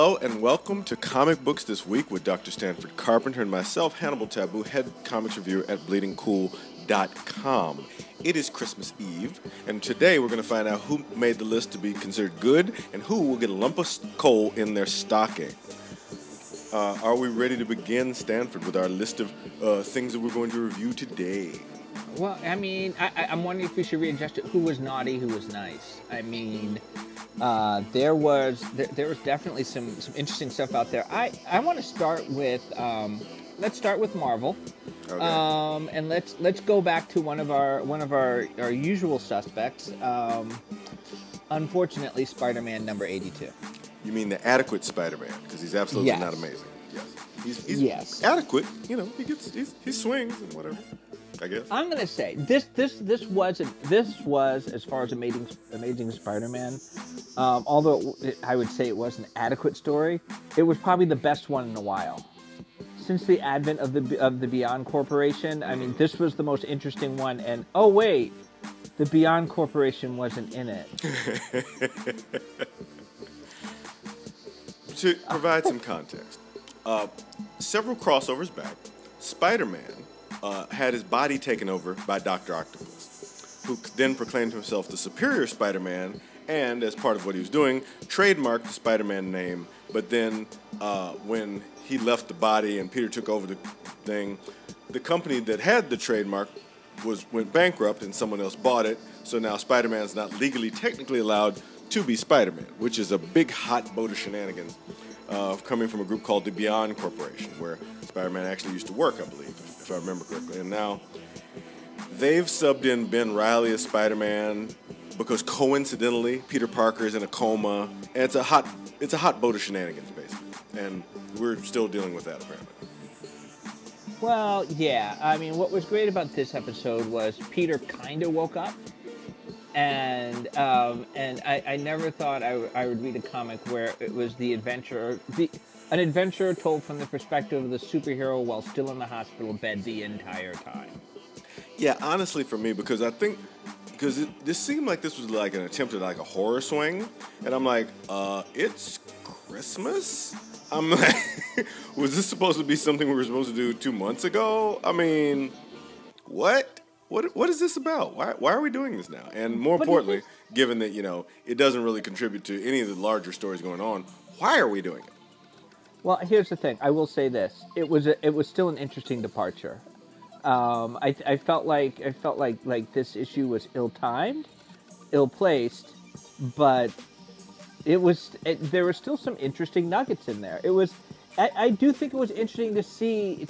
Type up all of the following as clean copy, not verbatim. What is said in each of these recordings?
Hello and welcome to Comic Books This Week with Dr. Stanford Carpenter and myself, Hannibal Tabu, head comics reviewer at bleedingcool.com. It is Christmas Eve, and today we're going to find out who made the list to be considered good and who will get a lump of coal in their stocking. Are we ready to begin, Stanford, with our list of things that we're going to review today? Well, I mean, I'm wondering if we should readjust it. Who was naughty, who was nice? I mean, there was definitely some interesting stuff out there. I want to start with let's start with Marvel. Okay. And let's go back to one of our usual suspects. Unfortunately, Spider-Man number 82. You mean the adequate Spider-Man, because he's absolutely not amazing. Yes. He's adequate. You know, he swings and whatever, I guess. I'm gonna say this was as far as Amazing Spider-Man. Although I would say it was an adequate story, it was probably the best one in a while. Since the advent of the Beyond Corporation, I mean, this was the most interesting one. And oh wait, the Beyond Corporation wasn't in it. To provide some context, several crossovers back, Spider-Man had his body taken over by Dr. Octopus, who then proclaimed himself the superior Spider-Man, and as part of what he was doing, trademarked the Spider-Man name. But then when he left the body and Peter took over the thing, the company that had the trademark went bankrupt and someone else bought it, so now Spider-Man's not legally technically allowed to be Spider-Man, which is a big hot boat of shenanigans coming from a group called the Beyond Corporation, where Spider-Man actually used to work, I believe, if I remember correctly. And now they've subbed in Ben Reilly as Spider-Man because coincidentally Peter Parker is in a coma, and it's a hot boat of shenanigans, basically. And we're still dealing with that, apparently. Well, yeah. I mean, what was great about this episode was Peter kind of woke up. And I never thought I would read a comic where it was an adventure told from the perspective of the superhero while still in the hospital bed the entire time. Yeah, honestly, for me, because this seemed like this was like an attempt at like a horror swing, and I'm like, it's Christmas? I'm like, was this supposed to be something we were supposed to do 2 months ago? I mean, what? What is this about? Why are we doing this now? And more importantly, given that, you know, it doesn't really contribute to any of the larger stories going on, why are we doing it? Well, here's the thing. I will say this: it was still an interesting departure. I felt like this issue was ill-timed, ill-placed, but there were still some interesting nuggets in there. I do think it was interesting to see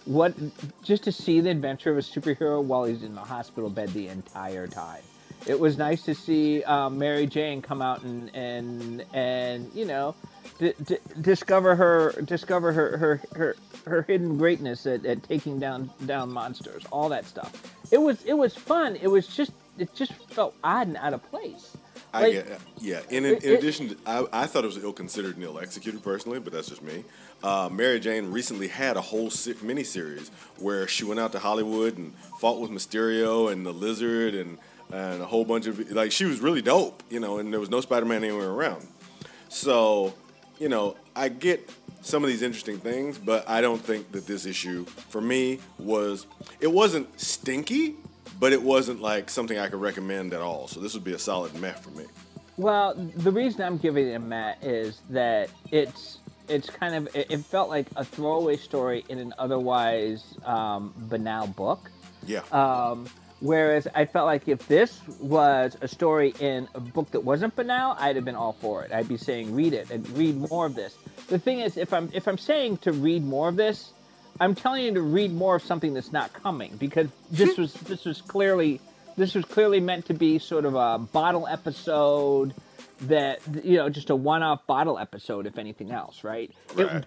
the adventure of a superhero while he's in the hospital bed the entire time. It was nice to see Mary Jane come out and you know, discover her hidden greatness at taking down monsters, all that stuff. It was fun. It just felt odd and out of place. In addition to, I thought it was ill-considered and ill-executed personally, but that's just me. Mary Jane recently had a whole miniseries where she went out to Hollywood and fought with Mysterio and the Lizard and a whole bunch of, like, she was really dope, you know, and there was no Spider-Man anywhere around. So, you know, I get some of these interesting things, but I don't think that this issue, for me, it wasn't stinky, but it wasn't like something I could recommend at all. So this would be a solid meh for me. Well, the reason I'm giving it a meh is that it felt like a throwaway story in an otherwise banal book. Yeah. Whereas I felt like if this was a story in a book that wasn't banal, I'd have been all for it. I'd be saying read it and read more of this. The thing is, if I'm saying to read more of this, I'm telling you to read more of something that's not coming, because this was clearly meant to be sort of a bottle episode that, you know, just a one-off bottle episode, if anything else, right? Right.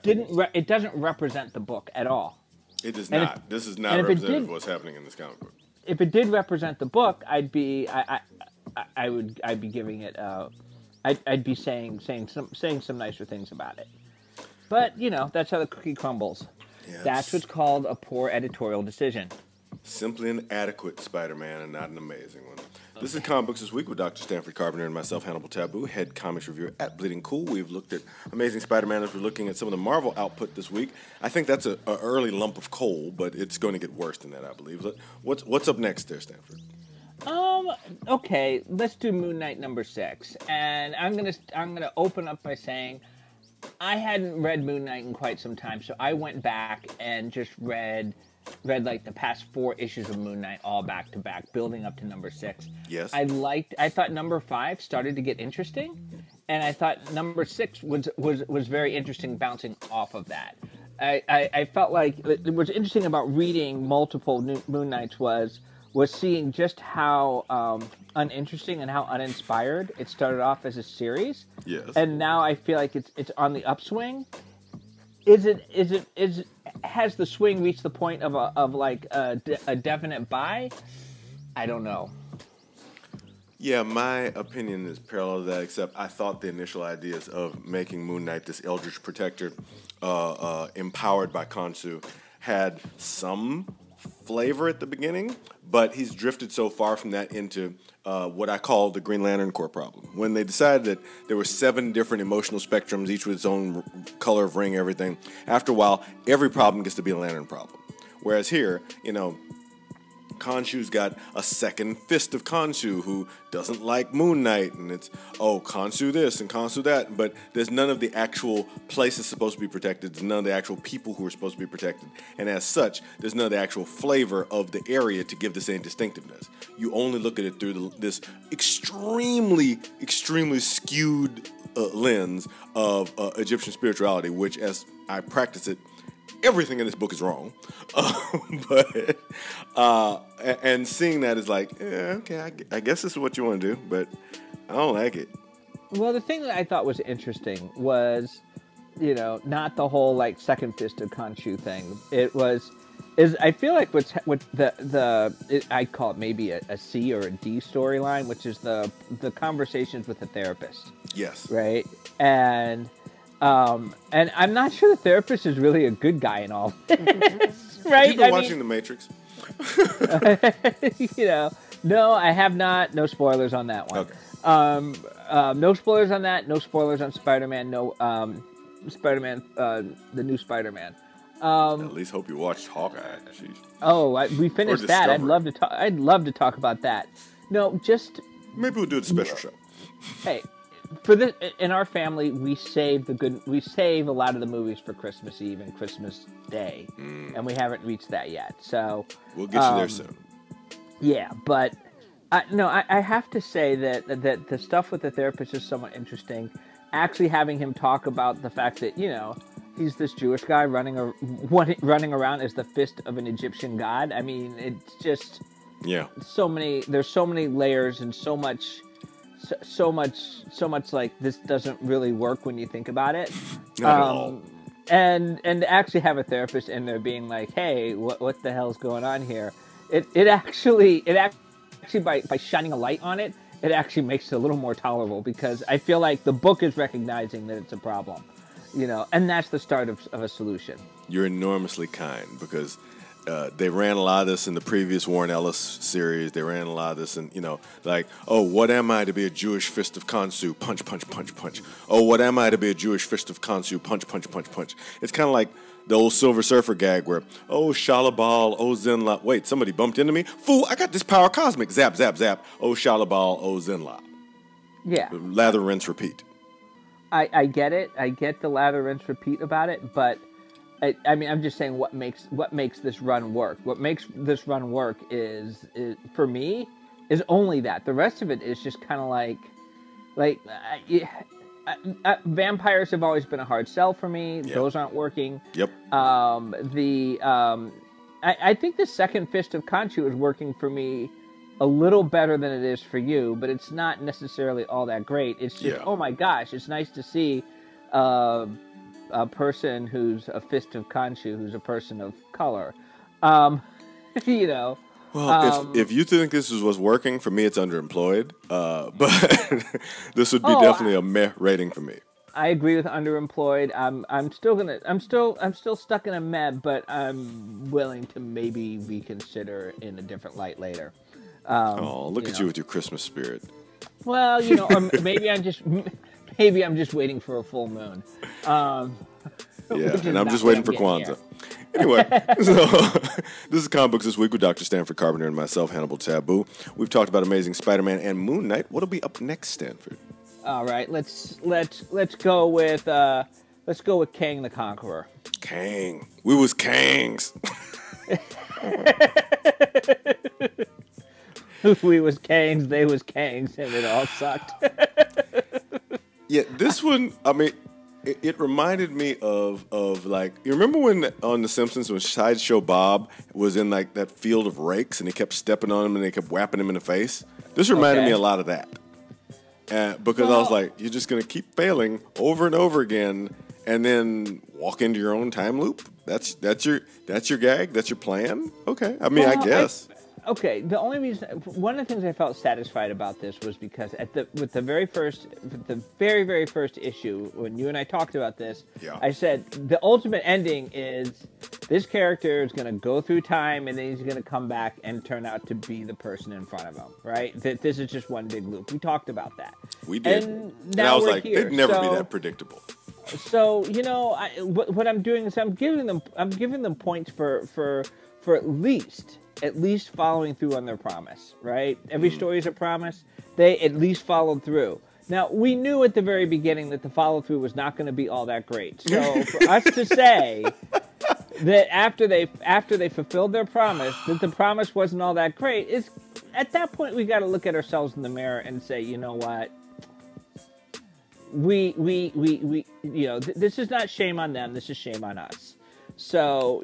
It doesn't represent the book at all. It does not. This is not representative of what's happening in this comic book. If it did represent the book, I'd be giving it I'd be saying some nicer things about it. But, you know, that's how the cookie crumbles. Yeah, that's what's called a poor editorial decision. Simply an adequate Spider-Man and not an amazing one. This is Comic Books This Week with Dr. Stanford Carpenter and myself, Hannibal Tabu, head comics reviewer at Bleeding Cool. We've looked at Amazing Spider-Man as we're looking at some of the Marvel output this week. I think that's an early lump of coal, but it's going to get worse than that, I believe. What's up next there, Stanford? Okay, let's do Moon Knight number 6. And I'm gonna open up by saying I hadn't read Moon Knight in quite some time, so I went back and just read like the past 4 issues of Moon Knight all back to back, building up to number 6. Yes. I thought number 5 started to get interesting, and I thought number 6 was very interesting, bouncing off of that. I felt like what's interesting about reading multiple Moon Knights was seeing just how uninteresting and how uninspired it started off as a series. Yes. And now I feel like it's on the upswing. Has the swing reached the point of a definite buy? I don't know. Yeah, my opinion is parallel to that, except I thought the initial ideas of making Moon Knight this Eldritch Protector empowered by Khonshu had some flavor at the beginning, but he's drifted so far from that into what I call the Green Lantern Corps problem. When they decided that there were 7 different emotional spectrums, each with its own color of ring, everything, after a while, every problem gets to be a Lantern problem. Whereas here, Khonshu's got a second fist of Khonshu who doesn't like Moon Knight, and it's, Khonshu this and Khonshu that, but there's none of the actual places supposed to be protected, there's none of the actual people who are supposed to be protected, and as such, there's none of the actual flavor of the area to give this any distinctiveness. You only look at it through this extremely, extremely skewed lens of Egyptian spirituality, which, as I practice it, everything in this book is wrong, and seeing that is like, okay, I guess this is what you want to do, but I don't like it. Well, the thing that I thought was interesting was, not the whole second fist of Khonshu thing. I feel like I call it maybe a C or a D storyline, which is the conversations with the therapist. Yes. Right, and I'm not sure the therapist is really a good guy in all this, right? Have you been watching The Matrix? No, I have not. No spoilers on that one. Okay. No spoilers on that. No spoilers on Spider-Man. No, Spider-Man, the new Spider-Man. At least hope you watched Hawkeye. Jeez. Oh, we finished that. I'd love to talk about that. No, just maybe we'll do a special show. Hey. For this, in our family, we save a lot of the movies for Christmas Eve and Christmas Day, and we haven't reached that yet. So we'll get you there soon. Yeah, but I have to say that the stuff with the therapist is somewhat interesting. Actually, having him talk about the fact that he's this Jewish guy running around as the fist of an Egyptian god. I mean, it's just There's so many layers and so much like this doesn't really work when you think about it. Not at all. And to actually have a therapist in there being like, hey, what the hell's going on here? It actually by shining a light on it, it actually makes it a little more tolerable, because I feel like the book is recognizing that it's a problem, and that's the start of a solution. You're enormously kind, because they ran a lot of this in the previous Warren Ellis series. They ran a lot of this in, what am I to be a Jewish fist of Khonshu? Punch, punch, punch, punch. Oh, what am I to be a Jewish fist of Khonshu? Punch, punch, punch, punch. It's kind of like the old Silver Surfer gag where, Shalabal, Zenla. Wait, somebody bumped into me? Fool, I got this power cosmic. Zap, zap, zap. Shalabal, Zenla. Yeah. Lather, rinse, repeat. I get it. I get the lather, rinse, repeat about it, but I mean, I'm just saying what makes this run work. What makes this run work is for me is only that. The rest of it is just kind of like vampires have always been a hard sell for me. Yep. Those aren't working. Yep. I think the second fist of Khonshu is working for me a little better than it is for you, but it's not necessarily all that great. It's just oh my gosh, it's nice to see a person who's a fist of Khonshu, who's a person of color. Well, if you think this is what's working, for me it's underemployed. But this would be definitely a meh rating for me. I agree with underemployed. I'm still stuck in a med, but I'm willing to maybe reconsider in a different light later. Oh, look You at know, you with your Christmas spirit. well, or maybe I'm just waiting for a full moon, um, Yeah, which is and I'm not just what waiting I'm for getting here. Kwanzaa. Anyway, so this is Comic Books This Week with Dr. Stanford Carpenter and myself, Hannibal Tabu. We've talked about Amazing Spider-Man and Moon Knight. What'll be up next, Stanford? All right, let's go with Kang the Conqueror. Kang. We was Kangs. We was Kangs, they was Kangs, and it all sucked. Yeah, this one, I mean, it reminded me of like, you remember when on The Simpsons when Sideshow Bob was in like that field of rakes and he kept stepping on him and they kept whapping him in the face? This reminded me a lot of that. Because I was like, you're just going to keep failing over and over again and then walk into your own time loop? That's your gag? That's your plan? Okay. I mean, I guess. Okay, the only reason, one of the things I felt satisfied about this was because with the very first issue, when you and I talked about this, I said the ultimate ending is this character is going to go through time and then he's going to come back and turn out to be the person in front of him, right? That this is just one big loop. We talked about that. We did. And I was like, they'd never be that predictable. So, what I'm doing is I'm giving them points for at least following through on their promise, right? Every story is a promise. They at least followed through. Now, we knew at the very beginning that the follow-through was not going to be all that great. So for us to say that after they fulfilled their promise, that the promise wasn't all that great, is at that point we got to look at ourselves in the mirror and say, you know what? We this is not shame on them. This is shame on us. So,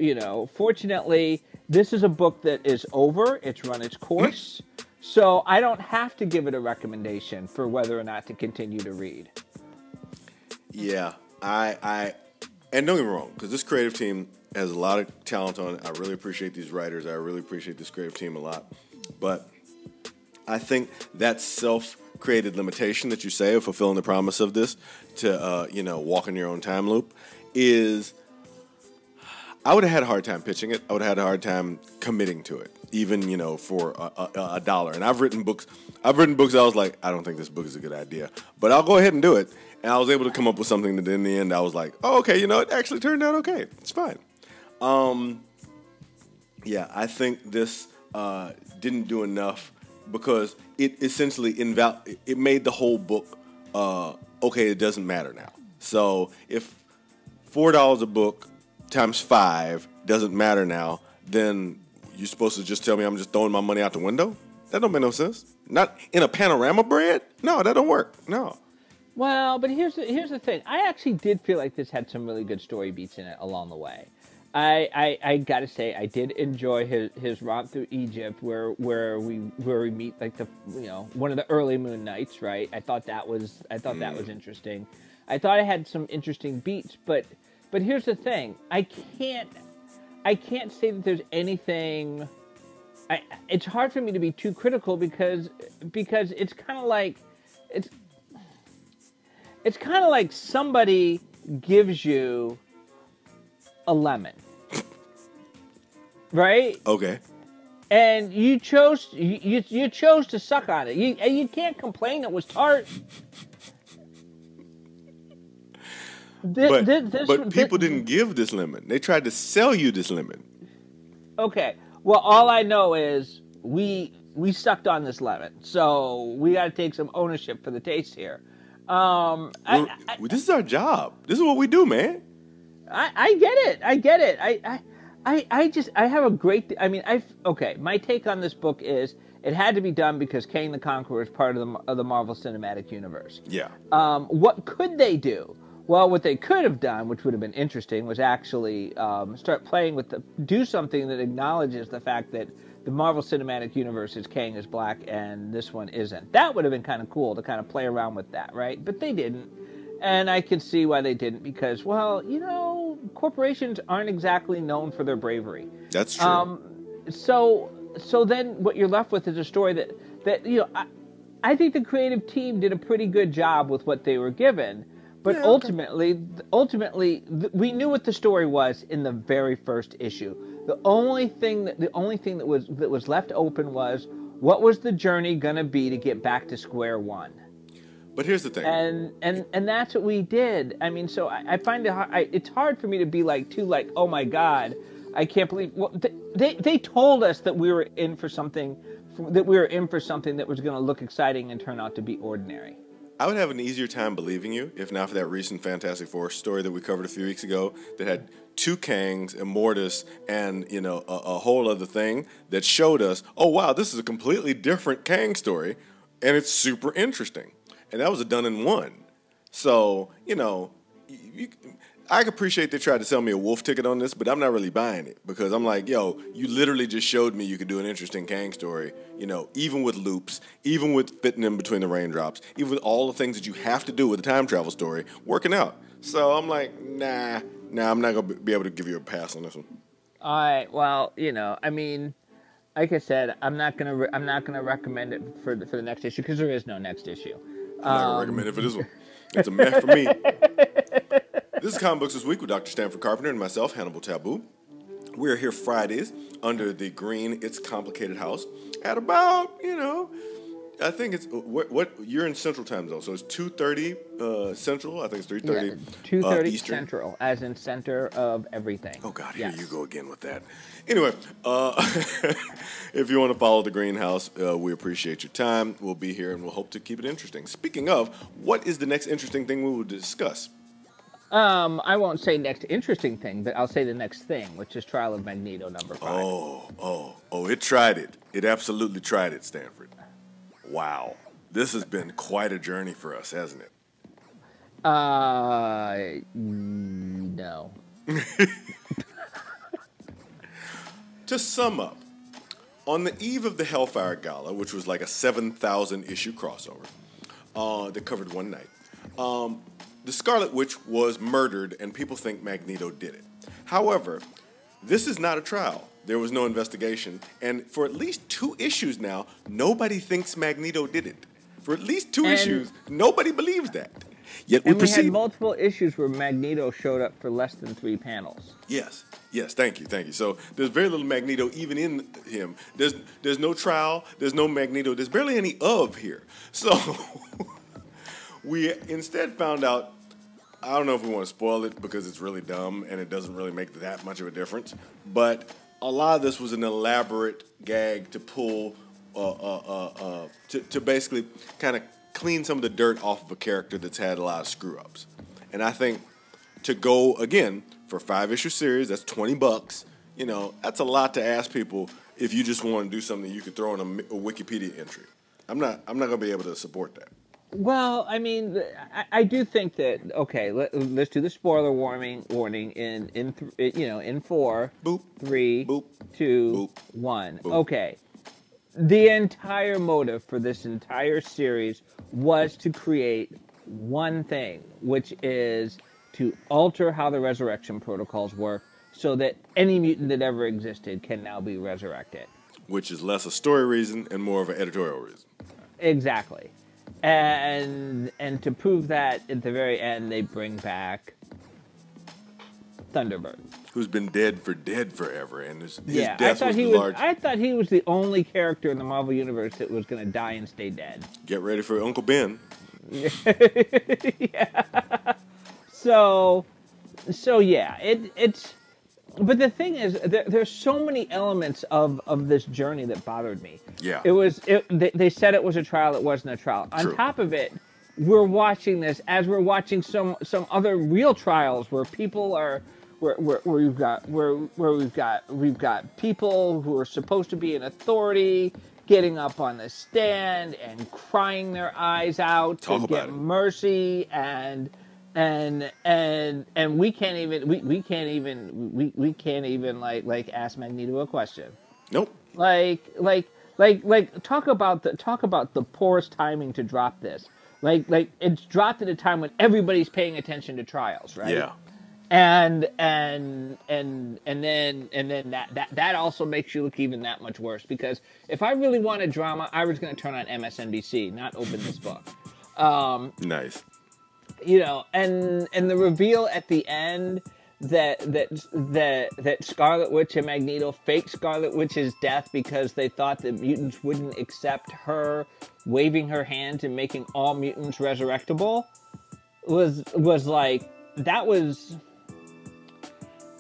fortunately, this is a book that is over. It's run its course. So I don't have to give it a recommendation for whether or not to continue to read. Yeah, and don't get me wrong, because this creative team has a lot of talent on it. I really appreciate these writers. I really appreciate this creative team a lot. But I think that self-created limitation that you say of fulfilling the promise of this to, walk in your own time loop is... I would have had a hard time pitching it. I would have had a hard time committing to it, even, for $1. And I've written books I was like, I don't think this book is a good idea, but I'll go ahead and do it. And I was able to come up with something that in the end I was like, oh, okay, it actually turned out okay. It's fine. Yeah, I think this didn't do enough because it essentially it made the whole book, okay, it doesn't matter now. So if $4 a book times 5 doesn't matter now, then you're supposed to just tell me I'm just throwing my money out the window? That don't make no sense. Not in a panorama bread? No, that don't work. No. Well, but here's the thing. I actually did feel like this had some really good story beats in it along the way. I gotta say I did enjoy his romp through Egypt where we meet like the one of the early Moon Knights, right? I thought that was interesting. I thought it had some interesting beats, but here's the thing. I can't say that there's anything. It's hard for me to be too critical because it's kind of like somebody gives you a lemon, right? Okay. And you chose to suck on it. You can't complain it was tart. But people didn't give this lemon. They tried to sell you this lemon. Okay. Well, all I know is we sucked on this lemon, so we got to take some ownership for the taste here. This is our job. This is what we do, man. I get it. I have a great. Okay. My take on this book is it had to be done because Kang the Conqueror is part of the Marvel Cinematic Universe. Yeah. What could they do? Well, what they could have done, which would have been interesting, was actually start playing do something that acknowledges the fact that the Marvel Cinematic Universe is Kang is black and this one isn't. That would have been kind of cool to kind of play around with that, right? But they didn't. And I can see why they didn't because, well, corporations aren't exactly known for their bravery. That's true. So then what you're left with is a story that I think the creative team did a pretty good job with what they were given. But Yeah, okay. ultimately, we knew what the story was in the very first issue. The only thing that was left open was what was the journey gonna be to get back to square one. But here's the thing. And that's what we did. I mean, so I find it hard, it's hard for me to be like, oh my god, I can't believe. Well, they told us that we were in for something, that was going to look exciting and turn out to be ordinary. I would have an easier time believing you if not for that recent Fantastic Four story that we covered a few weeks ago that had two Kangs, Immortus, and a whole other thing that showed us, oh wow, this is a completely different Kang story, and it's super interesting. And that was a done in one. So I appreciate they tried to sell me a wolf ticket on this, but I'm not really buying it because I'm like, yo, you literally just showed me you could do an interesting Kang story, even with loops, even with fitting in between the raindrops, even with all the things that you have to do with a time travel story working out. So I'm like, nah, I'm not going to be able to give you a pass on this one. All right, well, I mean, like I said, I'm not gonna recommend it for the next issue because there is no next issue. I'm not going to recommend it for this one. It's a meh for me. This is Comic Books This Week with Dr. Stanford Carpenter and myself, Hannibal Tabu. We're here Fridays under the green It's Complicated house at about, I think it's, what you're in Central Time Zone, so it's 2:30 Central, I think it's 3:30 2:30 Eastern. Central, as in center of everything. Oh, God, yes. Here you go again with that. Anyway, if you want to follow the greenhouse, we appreciate your time. We'll be here and we'll hope to keep it interesting. Speaking of, what is the next interesting thing we will discuss? I won't say next interesting thing, but I'll say the next thing, which is Trial of Magneto #5. Oh, it tried it. It absolutely tried it, Stanford. Wow. This has been quite a journey for us, hasn't it? No. To sum up, on the eve of the Hellfire Gala, which was like a 7,000 issue crossover that covered one night, the Scarlet Witch was murdered, and people think Magneto did it. However, this is not a trial. There was no investigation, and for at least 2 issues now, nobody thinks Magneto did it. For at least 2 issues, nobody believes that. Yet we had multiple issues where Magneto showed up for less than 3 panels. Yes, thank you. So there's very little Magneto even in him. There's no trial, there's no Magneto, there's barely any of here. So we instead found out, I don't know if we want to spoil it because it's really dumb and it doesn't really make that much of a difference, but a lot of this was an elaborate gag to pull, to basically kind of clean some of the dirt off of a character that's had a lot of screw-ups. And I think to go, again, for a 5-issue series, that's $20, that's a lot to ask people if you just want to do something you could throw in a Wikipedia entry. I'm not going to be able to support that. Well, I mean, I do think that, okay, let's do the spoiler warning in 4, Boop. 3, Boop. 2, Boop. 1. Boop. Okay. The entire motive for this entire series was to create one thing, which is to alter how the resurrection protocols work so that any mutant that ever existed can now be resurrected. Which is less a story reason and more of an editorial reason. Exactly. And to prove that, at the very end, they bring back Thunderbird, who's been dead forever, and his death was large. I thought he was the only character in the Marvel Universe that was going to die and stay dead. Get ready for Uncle Ben. Yeah. So yeah, it's. But the thing is, there's so many elements of this journey that bothered me. Yeah. They said it was a trial. It wasn't a trial. True. On top of it, we're watching this as we're watching some other real trials where people are, where we've got people who are supposed to be in authority getting up on the stand and crying their eyes out to get mercy and we can't even like ask Magneto a question. Nope. Like talk about the poorest timing to drop this. Like it's dropped at a time when everybody's paying attention to trials, right? Yeah. And then that also makes you look even that much worse, because if I really wanted drama, I was going to turn on MSNBC, not open this book. Nice. you know, and the reveal at the end that Scarlet Witch and Magneto faked Scarlet Witch's death because they thought that mutants wouldn't accept her waving her hands and making all mutants resurrectable was like, that was,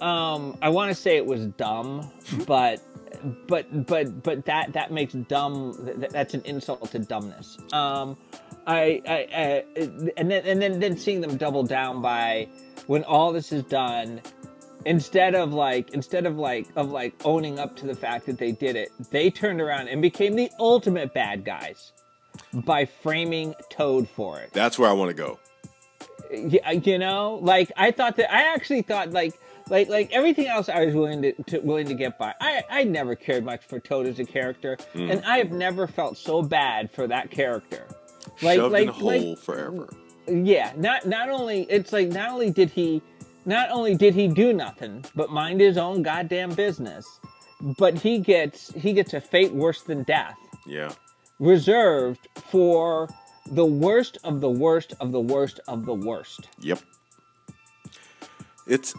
I want to say it was dumb, but that makes dumb, that's an insult to dumbness. And then seeing them double down by, when all this is done, instead of owning up to the fact that they did it, they turned around and became the ultimate bad guys by framing Toad for it. That's where I want to go. You know, like, I actually thought like everything else I was willing to get by. I never cared much for Toad as a character, and I have never felt so bad for that character. Shoved in a hole forever. Yeah, not only did he do nothing but mind his own goddamn business, but he gets a fate worse than death. Yeah. Reserved for the worst of the worst of the worst of the worst. Yep. It's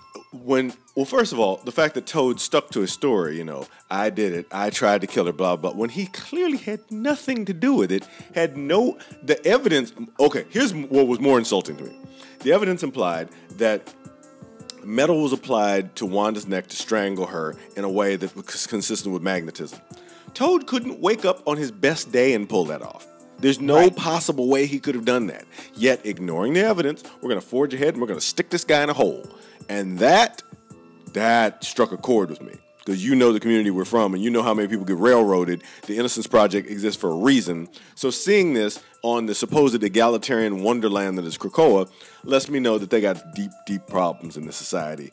first of all, the fact that Toad stuck to his story, you know, I did it, I tried to kill her, blah, blah, when he clearly had nothing to do with it, the evidence, okay, here's what was more insulting to me. The evidence implied that metal was applied to Wanda's neck to strangle her in a way that was consistent with magnetism. Toad couldn't wake up on his best day and pull that off. There's no possible way he could have done that. Yet, ignoring the evidence, we're going to forge ahead and we're going to stick this guy in a hole. And that struck a chord with me. Because you know the community we're from and you know how many people get railroaded. The Innocence Project exists for a reason. So seeing this on the supposed egalitarian wonderland that is Krakoa lets me know that they got deep, deep problems in this society.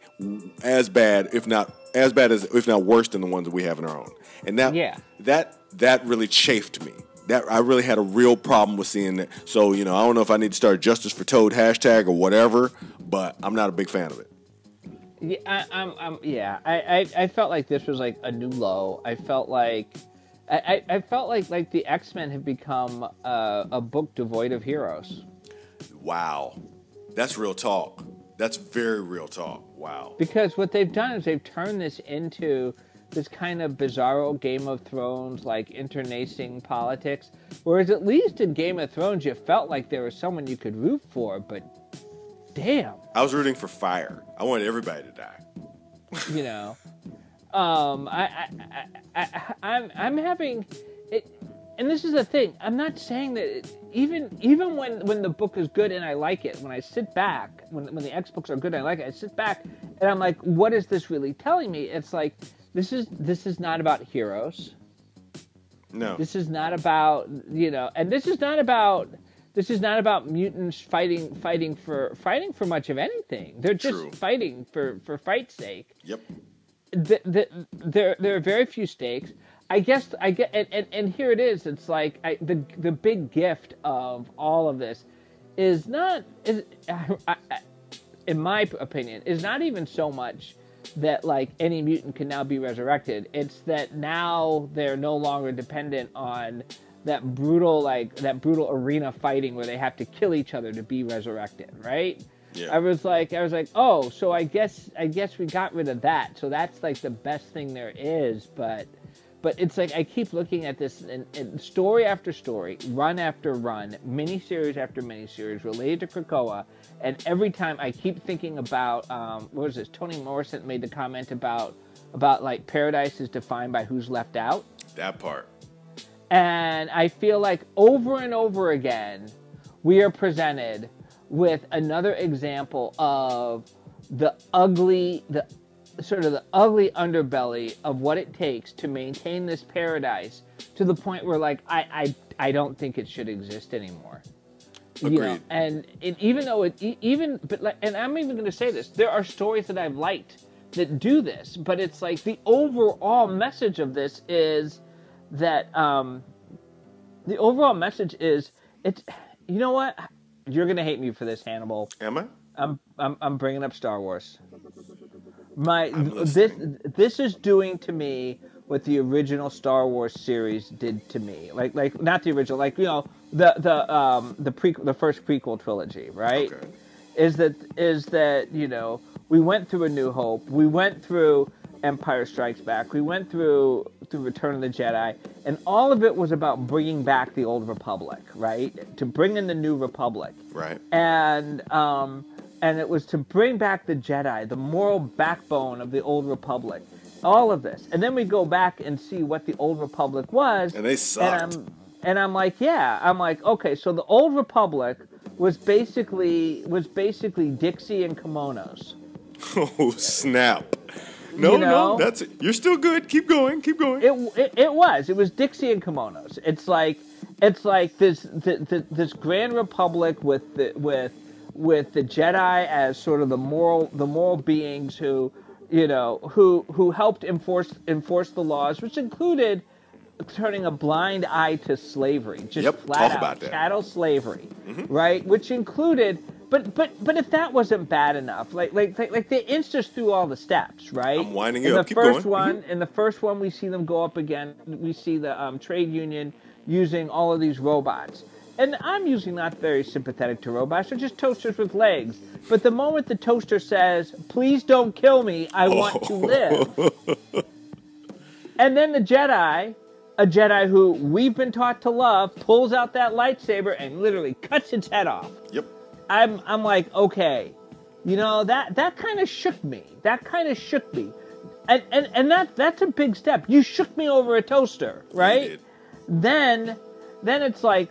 As bad, if not worse than the ones that we have in our own. And that really chafed me. That I really had a real problem with seeing that. So, you know, I don't know if I need to start Justice for Toad hashtag or whatever, but I'm not a big fan of it. Yeah, I felt like this was like a new low. I felt like the X-Men have become a book devoid of heroes. Wow, that's real talk. That's very real talk. Wow. Because what they've done is they've turned this into this kind of bizarro Game of Thrones, like, internecine politics. Whereas at least in Game of Thrones, you felt like there was someone you could root for, but damn. I was rooting for fire. I wanted everybody to die. You know, I'm having it, and this is the thing. I'm not saying that even when the book is good and I like it, when I sit back, when the X books are good and I like it, I sit back and I'm like, what is this really telling me? It's like, this is not about heroes. No. This is not about, you know, and this is not about mutants fighting for much of anything. They're just fighting for fight's sake. Yep. There are very few stakes. I get, and here it is. It's like the big gift of all of this is not, in my opinion, is not even so much that like any mutant can now be resurrected. It's that now they're no longer dependent on that brutal arena fighting where they have to kill each other to be resurrected, right? Yeah. I was like, oh, so I guess we got rid of that. So that's like the best thing there is, but it's like I keep looking at this and story after story, run after run, miniseries after miniseries related to Krakoa, and every time I keep thinking about what was this? Toni Morrison made the comment about like paradise is defined by who's left out. That part. And I feel like over and over again, we are presented with another example of the ugly underbelly of what it takes to maintain this paradise to the point where, like, I don't think it should exist anymore. Agreed. You know? And even though and I'm even going to say this, there are stories that I've liked that do this, but it's like the overall message of this is that it's, you know what? You're gonna hate me for this, Hannibal. Am I? I'm bringing up Star Wars. This is doing to me what the original Star Wars series did to me. Like not the original, like the first prequel trilogy, right? Okay. Is that we went through A New Hope, we went through Empire Strikes Back, we went through Return of the Jedi, and all of it was about bringing back the Old Republic, right? To bring in the New Republic, Right. and it was to bring back the Jedi, the moral backbone of the Old Republic. All of this, and then we go back and see what the Old Republic was, And they sucked. And I'm like, okay, so the Old Republic was basically Dixie and kimonos. Oh, snap. No, that's it. You're still good. Keep going. It was Dixie and kimonos. It's like this Grand Republic with the Jedi as sort of the moral beings who helped enforce the laws, which included turning a blind eye to slavery, just flat out chattel slavery, right? Which included, but if that wasn't bad enough, like they inched us through all the steps, right? I'm winding you up. Keep going. In the first one, we see them go up again. We see the trade union using all of these robots. And I'm usually not very sympathetic to robots. They're just toasters with legs. But the moment the toaster says, "Please don't kill me, I want to live," and then the Jedi, a Jedi who we've been taught to love, pulls out that lightsaber and literally cuts its head off. Yep. I'm like, okay, that kind of shook me. And that's a big step. You shook me over a toaster, right? Then it's like,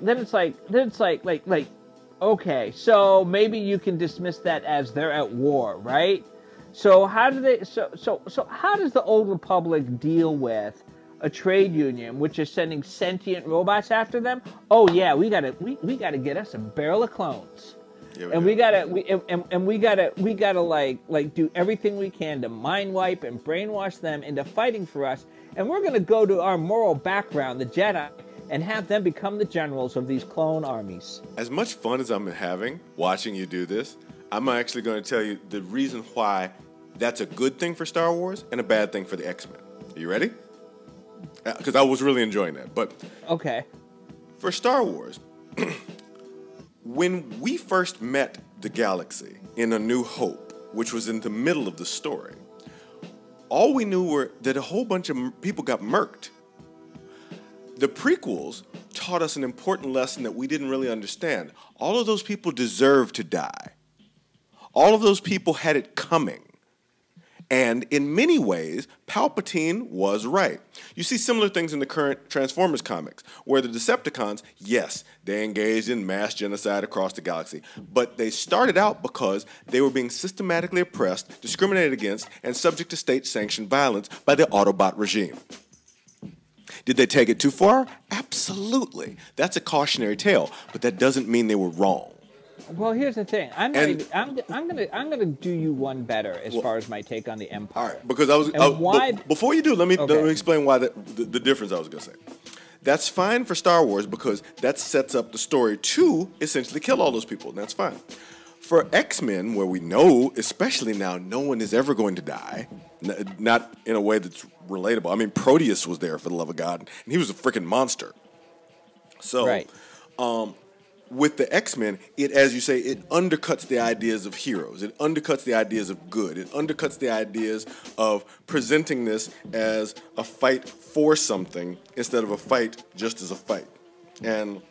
okay, so maybe you can dismiss that as they're at war, right? So how do they? So how does the Old Republic deal with a trade union which is sending sentient robots after them? Oh yeah, we gotta get us a barrel of clones. And we gotta like do everything we can to mind wipe and brainwash them into fighting for us. And we're gonna go to our moral background, the Jedi, and have them become the generals of these clone armies. As much fun as I'm having watching you do this, I'm actually going to tell you the reason why that's a good thing for Star Wars and a bad thing for the X-Men. Are you ready? Because I was really enjoying that. But okay, for Star Wars, when we first met the galaxy in A New Hope, which was in the middle of the story, all we knew were that a whole bunch of people got murked. The prequels taught us an important lesson that we didn't really understand. All of those people deserved to die. All of those people had it coming. And in many ways, Palpatine was right. You see similar things in the current Transformers comics, where the Decepticons, yes, they engaged in mass genocide across the galaxy, but they started out because they were being systematically oppressed, discriminated against, and subject to state-sanctioned violence by the Autobot regime. Did they take it too far? Absolutely. That's a cautionary tale, but that doesn't mean they were wrong. Well, here's the thing. I'm gonna do you one better as far as my take on the Empire. All right, because before you do, let me explain why the difference I was gonna say. That's fine for Star Wars because that sets up the story to essentially kill all those people, and that's fine. For X-Men, where we know, especially now, no one is ever going to die, not in a way that's relatable. I mean, Proteus was there, for the love of God, and he was a freaking monster. So, right. With the X-Men, as you say, it undercuts the ideas of heroes. It undercuts the ideas of good. It undercuts the ideas of presenting this as a fight for something instead of a fight just as a fight. And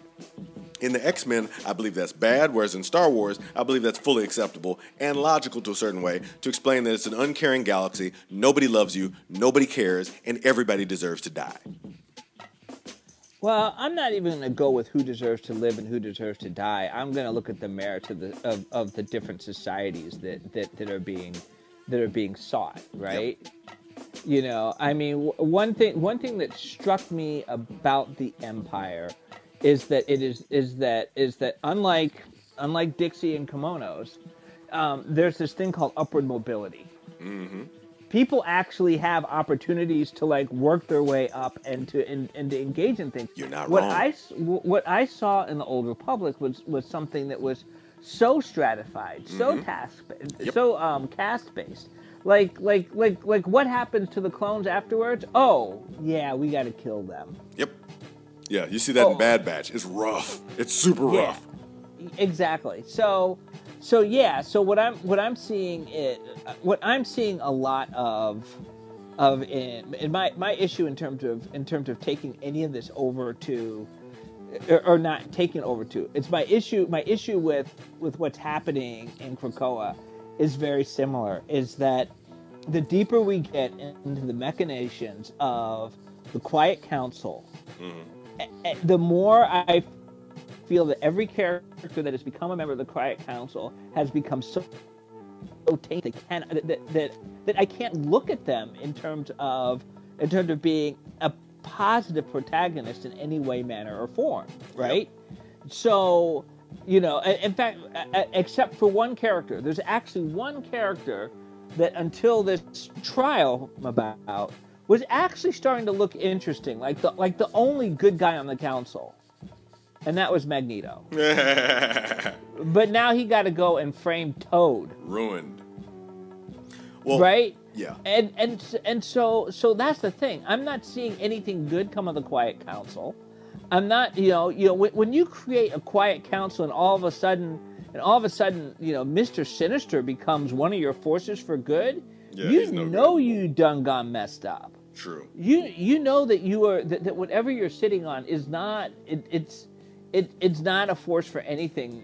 in the X-Men, I believe that's bad, whereas in Star Wars, I believe that's fully acceptable and logical to a certain way to explain that it's an uncaring galaxy, nobody loves you, nobody cares, and everybody deserves to die. Well, I'm not even going to go with who deserves to live and who deserves to die. I'm going to look at the merits of the different societies that are being sought, right? Yep. You know, I mean, one thing that struck me about the Empire is that unlike Dixie and kimonos, there's this thing called upward mobility. Mm-hmm. People actually have opportunities to like work their way up and to engage in things. You're not wrong. What I saw in the Old Republic was something that was so stratified, so caste based, Like what happens to the clones afterwards? Oh, yeah, we got to kill them. Yep. Yeah, you see that in Bad Batch. It's rough. It's super rough. Exactly. So what I'm seeing a lot of in my issue in terms of taking any of this over to, or not taking it over to, it's my issue with what's happening in Krakoa is very similar. Is that the deeper we get into the machinations of the Quiet Council, the more I feel that every character that has become a member of the Quiet Council has become so tainted that I can't look at them in terms of being a positive protagonist in any way, manner, or form, right? Yep. So, in fact, except for one character, there's actually one character that until this trial about was actually starting to look interesting, like the only good guy on the council. And that was Magneto. But now he got to go and frame Toad. Ruined. Well, right? Yeah. And so that's the thing. I'm not seeing anything good come of the Quiet Council. I'm not, when you create a Quiet Council and all of a sudden, Mr. Sinister becomes one of your forces for good, you done gone messed up. True. You know that you are that whatever you're sitting on is not it's not a force for anything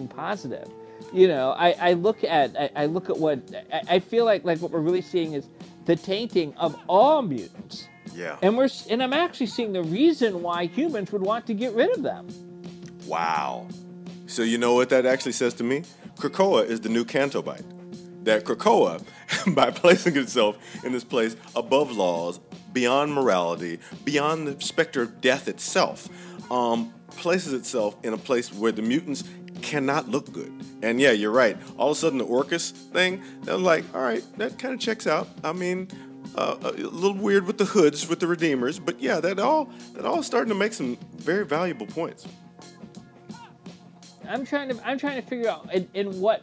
positive. I look at what I feel like what we're really seeing is the tainting of all mutants. Yeah. And I'm actually seeing the reason why humans would want to get rid of them. Wow. So you know what that actually says to me? Krakoa is the new Cantobite. That Krakoa, by placing itself in this place above laws, beyond morality, beyond the specter of death itself, places itself in a place where the mutants cannot look good. And yeah, you're right. All of a sudden, the Orcus thing, they're like, all right, that kind of checks out. I mean, a little weird with the hoods, with the Redeemers, but yeah, that all starting to make some very valuable points. I'm trying to figure out in what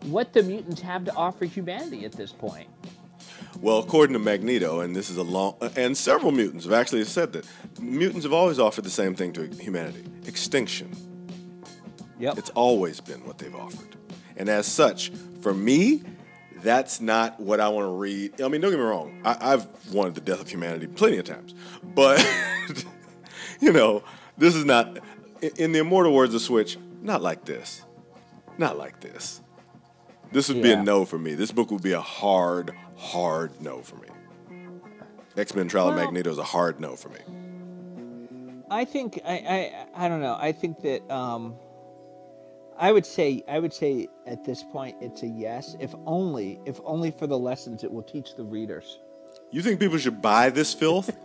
what the mutants have to offer humanity at this point. Well, according to Magneto, and this is and several mutants have actually said that mutants have always offered the same thing to humanity: extinction. Yep. It's always been what they've offered, and as such, for me, that's not what I want to read. I mean, don't get me wrong. I've wanted the death of humanity plenty of times, but this is not. In the immortal words of Switch, not like this. Not like this. This would be a no for me. This book would be a hard no for me. X-Men Trial of Magneto is a hard no for me. I think I don't know. I think that I would say at this point it's a yes, if only for the lessons it will teach the readers. You think people should buy this filth?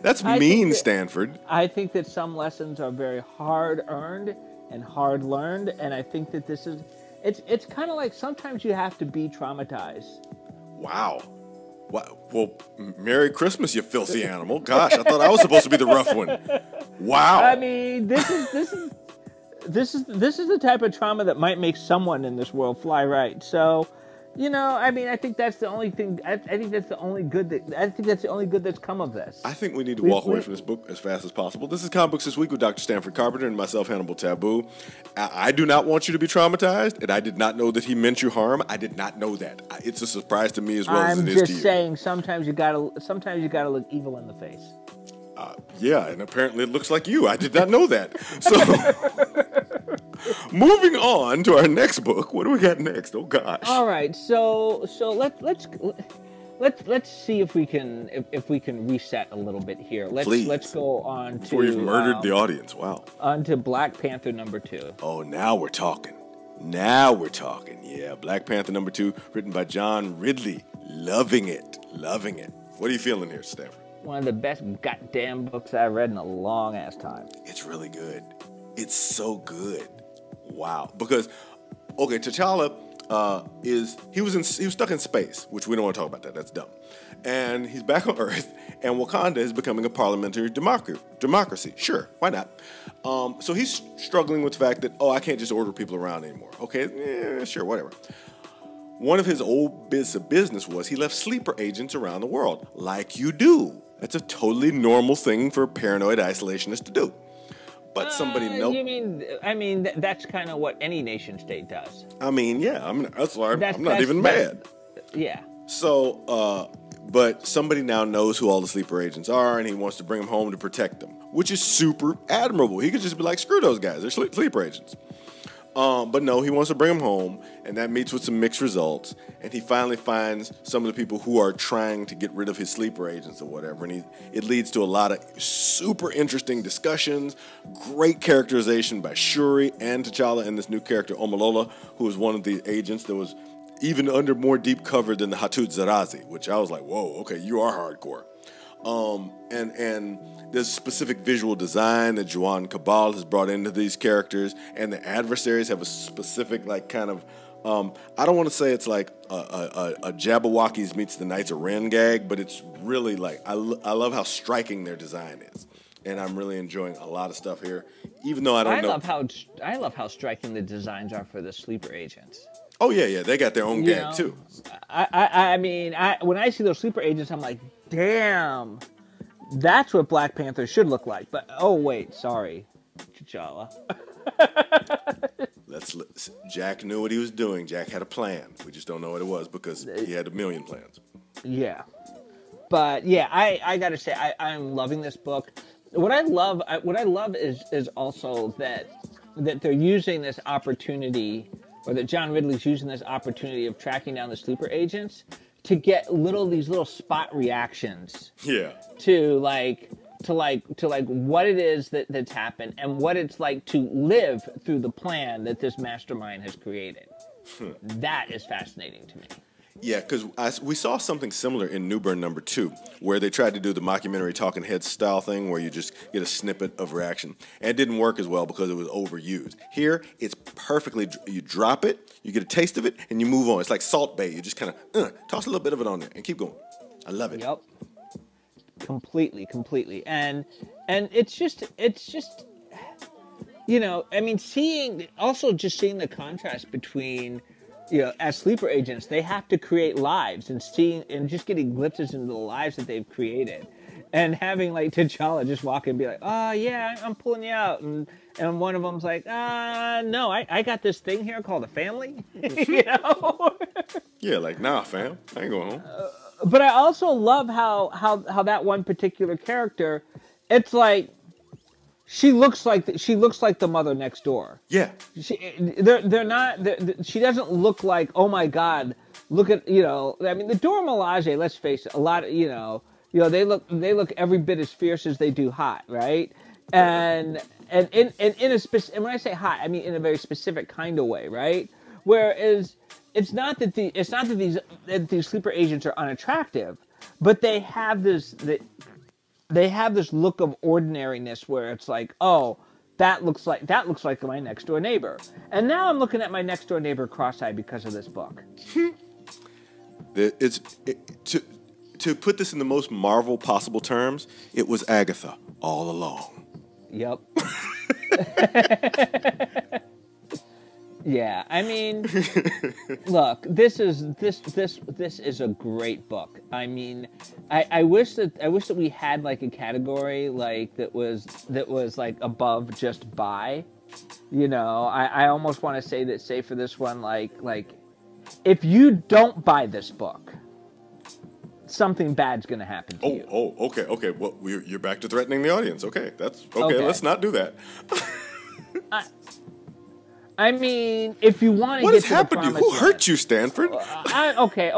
That's mean, Stanford. I think that some lessons are very hard earned and hard learned, and I think that this is it's kind of like sometimes you have to be traumatized. Wow. Well, Merry Christmas, you filthy animal. Gosh, I thought I was supposed to be the rough one. Wow. I mean, this is the type of trauma that might make someone in this world fly right. So, I mean, I think that's the only thing. I think that's the only good that's come of this. I think we need to walk away from this book as fast as possible. This is Comic Books This Week with Dr. Stanford Carpenter and myself, Hannibal Tabu. I do not want you to be traumatized, and I did not know that he meant you harm. I did not know that. It's a surprise to me as well as it is to you. I'm just saying, sometimes you gotta look evil in the face. Yeah, and apparently it looks like you. I did not know that. So, moving on to our next book. What do we got next? Oh gosh. All right. So let's see if we can reset a little bit here. Let's go on before you've murdered the audience. Wow. On to Black Panther #2. Oh, now we're talking. Yeah, Black Panther #2, written by John Ridley. Loving it. What are you feeling here, Stanford? One of the best goddamn books I've read in a long ass time. It's really good. It's so good. Wow. Because, okay, T'Challa he was stuck in space, which we don't want to talk about that. That's dumb. And he's back on Earth, and Wakanda is becoming a parliamentary democracy. Sure, why not? So he's struggling with the fact that, I can't just order people around anymore. Okay, sure, whatever. one of his old bits of business was he left sleeper agents around the world, like you do. That's a totally normal thing for a paranoid isolationist to do. But somebody that's kind of what any nation state does. I mean, yeah. That's why I'm not even mad. Yeah. So, but somebody now knows who all the sleeper agents are, and he wants to bring them home to protect them, which is super admirable. He could just be like, screw those guys. They're sleeper agents. But no, he wants to bring them home, and that meets with some mixed results. And he finally finds some of the people who are trying to get rid of his sleeper agents or whatever. And it leads to a lot of super interesting discussions, great characterization by Shuri and T'Challa, and this new character, Omolola, who is one of the agents that was even under more deep cover than the Hatut Zarazi, which I was like, whoa, okay, you are hardcore. And there's specific visual design that Juan Cabal has brought into these characters, and the adversaries have a specific, like, kind of, I don't want to say it's like a Jabberwockies meets the Knights of Ren gag, but it's really like, I love how striking their design is. And I'm really enjoying a lot of stuff here, even though I love how striking the designs are for the sleeper agents. Oh, yeah, they got their own gag, too. I mean, when I see those sleeper agents, I'm like, damn, that's what Black Panther should look like. But, oh, wait, sorry, T'Challa. Jack knew what he was doing. Jack had a plan. We just don't know what it was because he had a million plans. Yeah. But, yeah, I got to say, I'm loving this book. What I love is also that they're using this opportunity, or that John Ridley's using this opportunity of tracking down the sleeper agents to get these little spot reactions. Yeah. To what it is that's happened and what it's like to live through the plan that this mastermind has created. That is fascinating to me. Yeah, because we saw something similar in Newburn #2, where they tried to do the mockumentary talking heads style thing, where you just get a snippet of reaction. And it didn't work as well because it was overused. Here, it's perfectly, you drop it, you get a taste of it, and you move on. It's like Salt Bae. You just kind of toss a little bit of it on there and keep going. I love it. Yep. Completely. And it's just, you know, I mean, seeing the contrast between, you know, as sleeper agents, they have to create lives, and just getting glimpses into the lives that they've created, and having like T'Challa just walk in and be like, "Oh yeah, I'm pulling you out," and one of them's like, "No, I got this thing here called a family," you know? Yeah, like, nah, fam, I ain't going home. But I also love how that one particular character, it's like, she looks like the mother next door. Yeah. She doesn't look like, oh my God, look at, you know, I mean, the Dora Milaje, let's face it, a lot of, you know, they look every bit as fierce as they do hot, right? And in a and when I say hot, I mean in a very specific kind of way, right? Whereas it's not that these sleeper agents are unattractive, but they have this look of ordinariness where it's like, oh, that looks like my next door neighbor. And now I'm looking at my next door neighbor cross-eyed because of this book. To put this in the most Marvel possible terms, it was Agatha all along. Yep. Yeah, I mean, look, this is a great book. I mean, I wish that we had like a category like that was like above just buy. You know, I almost want to say for this one, like if you don't buy this book, something bad's going to happen to you. Oh, okay. Well, you're back to threatening the audience. Okay, that's okay. Let's not do that. I mean, if you want to what get has to happened the to you? Who hurt you, Stanford? Okay.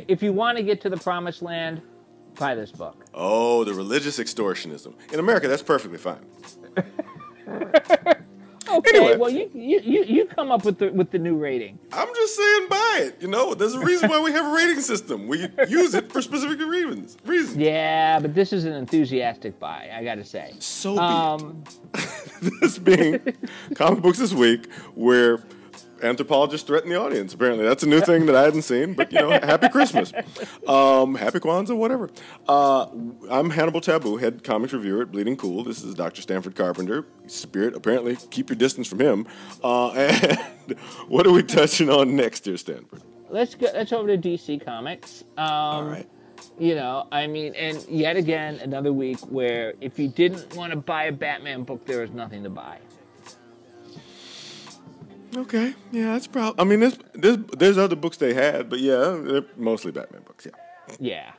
If you want to get to the promised land, buy this book. Oh, the religious extortionism. In America, that's perfectly fine. Okay, anyway. Well, you come up with the new rating. I'm just saying buy it. You know, there's a reason why we have a rating system. We use it for specific reasons. Yeah, but this is an enthusiastic buy, I gotta say. So be it. This being Comic Books This Week, where anthropologists threaten the audience. Apparently, that's a new thing that I hadn't seen. But you know, happy Christmas, happy Kwanzaa, whatever. I'm Hannibal Tabu, head comics reviewer at Bleeding Cool. This is Dr. Stanford Carpenter. Spirit, apparently, keep your distance from him. And what are we touching on next here, Stanford? let's go. Let's over to DC Comics. All right. You know, I mean, and yet again, another week where if you didn't want to buy a Batman book, there was nothing to buy. Okay, yeah, that's probably. I mean, there's other books they had, but yeah, they're mostly Batman books. Yeah. Yeah.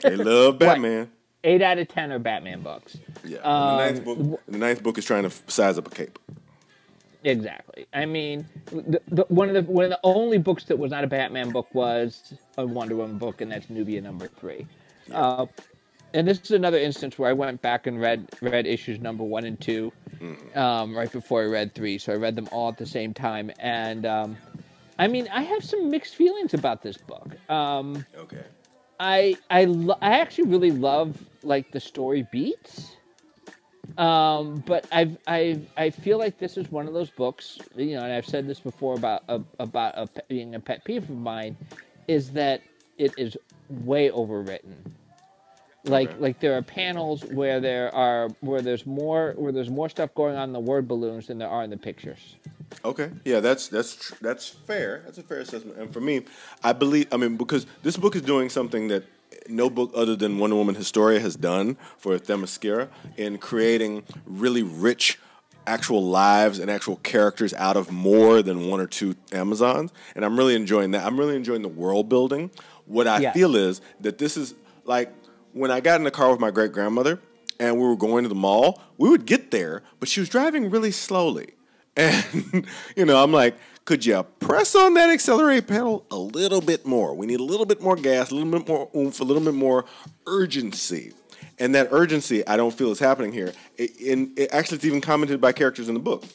They love Batman. What? 8 out of 10 are Batman books. Yeah. The ninth book is trying to size up a cape. Exactly. I mean, one of the only books that was not a Batman book was a Wonder Woman book, and that's Nubia #3. Yeah. And this is another instance where I went back and read issues number 1 and 2 right before I read 3. So I read them all at the same time. And I mean, I have some mixed feelings about this book. Okay. I actually really love like the story beats. But I feel like this is one of those books, you know, and I've said this before about being a pet peeve of mine, is that it is way overwritten. Like there are panels where there's more stuff going on in the word balloons than there are in the pictures. Okay, yeah, that's fair. That's a fair assessment. And for me, I mean, because this book is doing something that no book other than Wonder Woman Historia has done for Themyscira in creating really rich actual lives and actual characters out of more than one or two Amazons. And I'm really enjoying that. I'm really enjoying the world building. What I feel is that this is like when I got in the car with my great-grandmother and we were going to the mall, we would get there, but she was driving really slowly. And, you know, I'm like, could you press on that accelerate pedal a little bit more? We need a little bit more gas, a little bit more oomph, a little bit more urgency. And that urgency, I don't feel is happening here. Actually, it's even commented by characters in the book.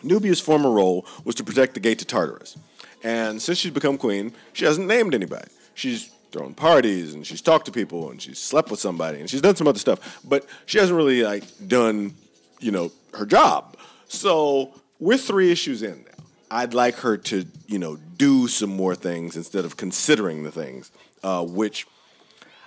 Nubia's former role was to protect the gate to Tartarus. And since she's become queen, she hasn't named anybody. She's thrown parties, and she's talked to people, and she's slept with somebody, and she's done some other stuff. But she hasn't really, like, done, you know, her job. So we're 3 issues in now. I'd like her to, you know, do some more things instead of considering the things, which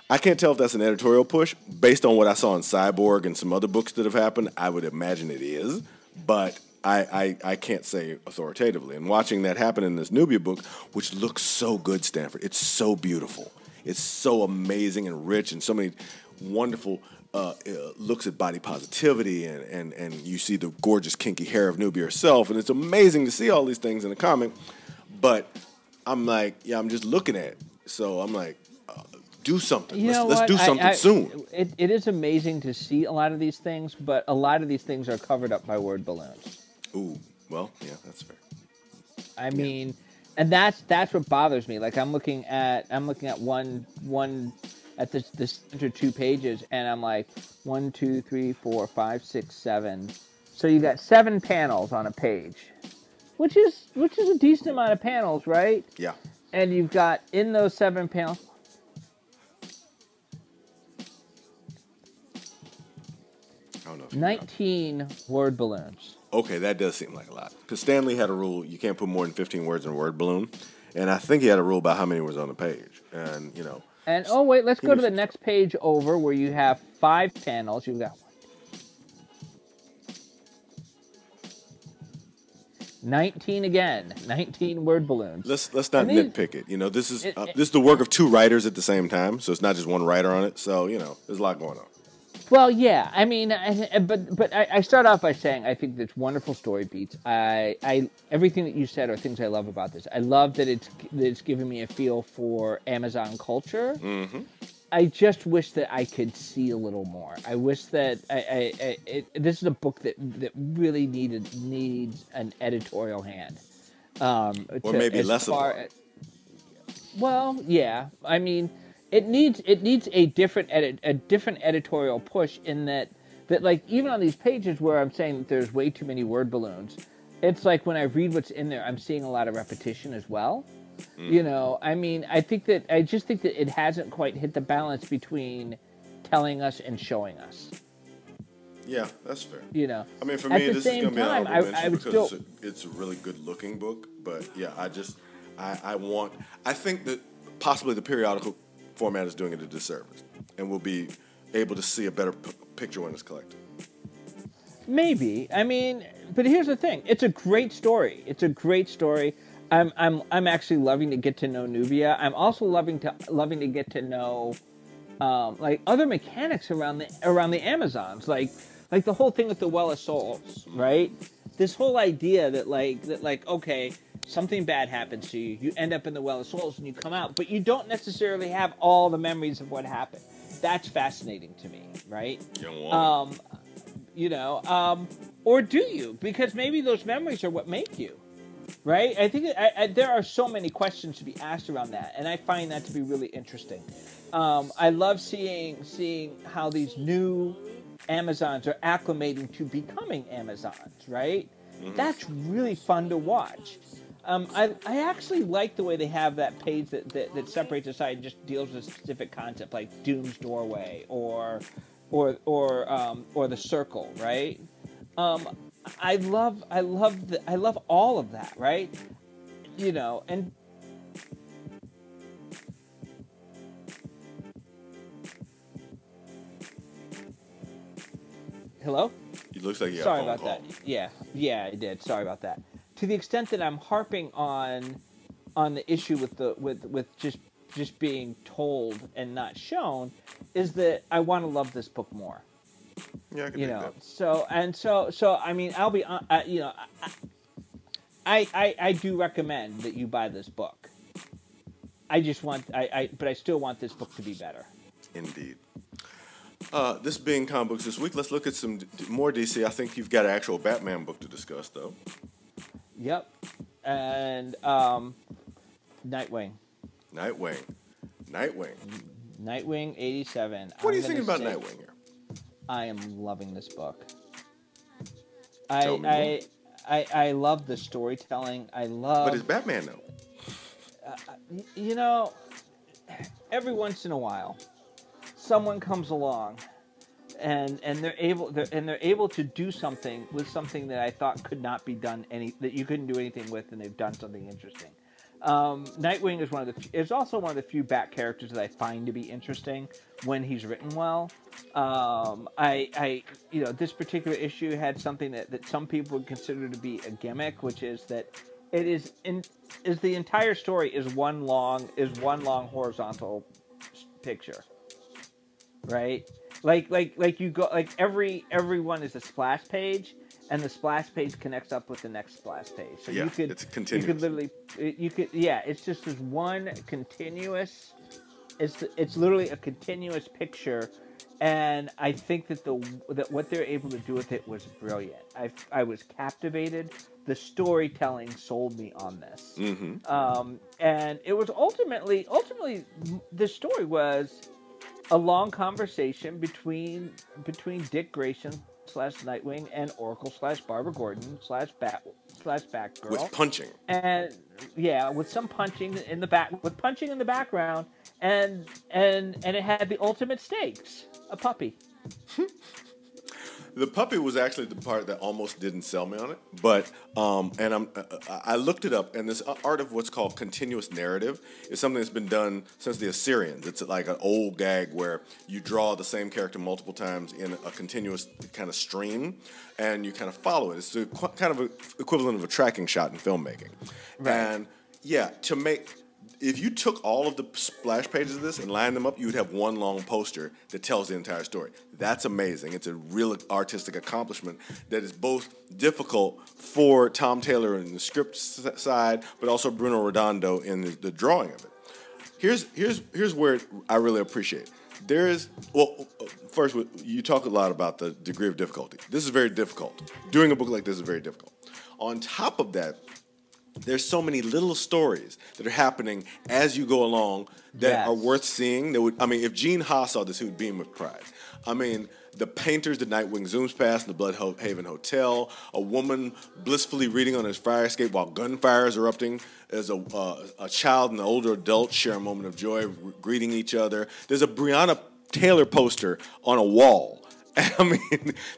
I can't tell if that's an editorial push. Based on what I saw in Cyborg and some other books that have happened, I would imagine it is, but I can't say authoritatively. And watching that happen in this Nubia book, which looks so good, Stanford, it's so beautiful. It's so amazing and rich and so many wonderful looks at body positivity, and you see the gorgeous kinky hair of Nubia herself, and it's amazing to see all these things in a comic. But I'm like, yeah, I'm just looking at it. So I'm like, do something. Let's do something soon. It is amazing to see a lot of these things, but a lot of these things are covered up by word balloons. Ooh, well, yeah, that's fair. I mean, and that's what bothers me. Like I'm looking at one at the center 2 pages, and I'm like 1, 2, 3, 4, 5, 6, 7. So you got 7 panels on a page, which is a decent amount of panels, right? Yeah. And you've got in those 7 panels. I don't know. 19 word balloons. Okay, that does seem like a lot. Because Stanley had a rule, you can't put more than 15 words in a word balloon. And I think he had a rule about how many words on the page. And, you know. And, oh, wait, let's go to the next page over where you have 5 panels. You've got 19 again. 19 word balloons. Let's not nitpick it. You know, this is the work of 2 writers at the same time. So it's not just one writer on it. So, you know, there's a lot going on. Well, yeah, I mean, but I start off by saying I think it's wonderful story beats. Everything that you said are things I love about this. I love that it's giving me a feel for Amazon culture. Mm-hmm. I just wish that I could see a little more. I wish that this is a book that really needs an editorial hand. Or maybe less of one. Well, yeah, I mean. It needs a different editorial push in that like even on these pages where I'm saying that there's way too many word balloons, it's like when I read what's in there, I'm seeing a lot of repetition as well. You know, I mean, I just think that it hasn't quite hit the balance between telling us and showing us. Yeah, that's fair. You know, I mean, for me, this is going to be an honorable mention because it's a really good looking book. But yeah, I think that possibly the periodical format is doing it a disservice, and we'll be able to see a better picture when it's collected. Maybe. I mean, but here's the thing. It's a great story. I'm actually loving to get to know Nubia. I'm also loving to get to know like other mechanics around the Amazons, like the whole thing with the Well of Souls, right? This whole idea that okay, something bad happens to you, you end up in the Well of Souls and you come out, but you don't necessarily have all the memories of what happened. That's fascinating to me, right? Young woman. Or do you? Because maybe those memories are what make you. Right? I think there are so many questions to be asked around that, and I find that to be really interesting. I love seeing how these new Amazons are acclimating to becoming Amazons, right? Mm-hmm. That's really fun to watch. I actually like the way they have that page that separates aside and just deals with a specific concept, like Doom's Doorway or the Circle, right? I love all of that, right? And hello? It looks like you Sorry got a about phone call. that. Yeah, I did. Sorry about that. To the extent that I'm harping on the issue with just being told and not shown, is that I want to love this book more. Yeah, I can do that. So I mean, I'll be I do recommend that you buy this book. But I still want this book to be better. Indeed. This being comic books this week, let's look at some more DC. I think you've got an actual Batman book to discuss, though. Yep. And Nightwing. Nightwing 87. What are you thinking about Nightwing here? I am loving this book. Tell me more. I love the storytelling. But it's Batman though. Every once in a while, someone comes along, and they're able to do something with something that I thought could not be done that you couldn't do anything with, and they've done something interesting. Nightwing is also one of the few Bat characters that I find to be interesting when he's written well. This particular issue had something that some people would consider to be a gimmick, which is that it is the entire story is one long horizontal picture, right? Like you go, like everyone is a splash page, and the splash page connects up with the next splash page. So yeah, it's continuous. It's just this one continuous. It's literally a continuous picture, and I think that that what they're able to do with it was brilliant. I was captivated. The storytelling sold me on this, and it was ultimately the story was a long conversation between Dick Grayson / Nightwing and Oracle / Barbara Gordon / Batgirl with punching, and with some punching in the background, and it had the ultimate stakes, a puppy. The puppy was actually the part that almost didn't sell me on it, but I looked it up, and this art of what's called continuous narrative is something that's been done since the Assyrians. It's like an old gag where you draw the same character multiple times in a continuous kind of stream, and you kind of follow it. It's kind of equivalent of a tracking shot in filmmaking, right. And if you took all of the splash pages of this and lined them up, you would have one long poster that tells the entire story. That's amazing. It's a real artistic accomplishment that is both difficult for Tom Taylor in the script side, but also Bruno Redondo in the drawing of it. Here's where I really appreciate it. First, you talk a lot about the degree of difficulty. This is very difficult. Doing a book like this is very difficult. On top of that, there's so many little stories that are happening as you go along that are worth seeing. If Gene Ha saw this, he would beam with pride. The painters that Nightwing zooms past in the Bloodhaven Hotel, a woman blissfully reading on his fire escape while gunfire is erupting, as a child and an older adult share a moment of joy, greeting each other. There's a Breonna Taylor poster on a wall.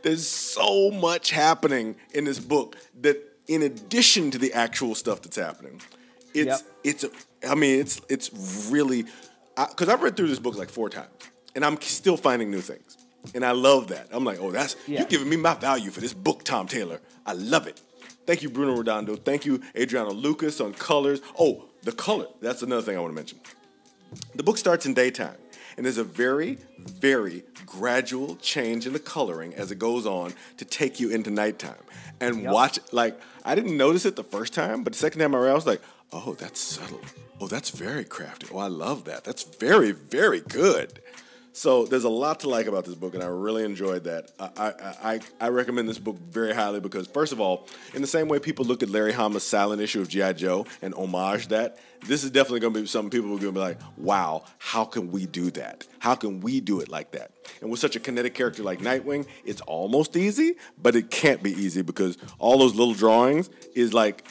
There's so much happening in this book that, in addition to the actual stuff that's happening, it's really, because I've read through this book like 4 times, and I'm still finding new things. And I love that. I'm like, oh, Yeah. you're giving me my value for this book, Tom Taylor. I love it. Thank you, Bruno Redondo. Thank you, Adriano Lucas on colors. Oh, the color. That's another thing I want to mention. The book starts in daytime, and there's a very, very gradual change in the coloring as it goes on to take you into nighttime. And watch, like, I didn't notice it the first time, but the second time I read, I was like, oh, that's subtle. Oh, that's very crafty. Oh, I love that. That's very, very good. So there's a lot to like about this book, and I really enjoyed that. I recommend this book very highly because, first of all, in the same way people look at Larry Hama's silent issue of G.I. Joe and homage that, this is definitely going to be something people are going to be like, wow, how can we do that? How can we do it like that? And with such a kinetic character like Nightwing, it's almost easy, but it can't be easy because all those little drawings it's like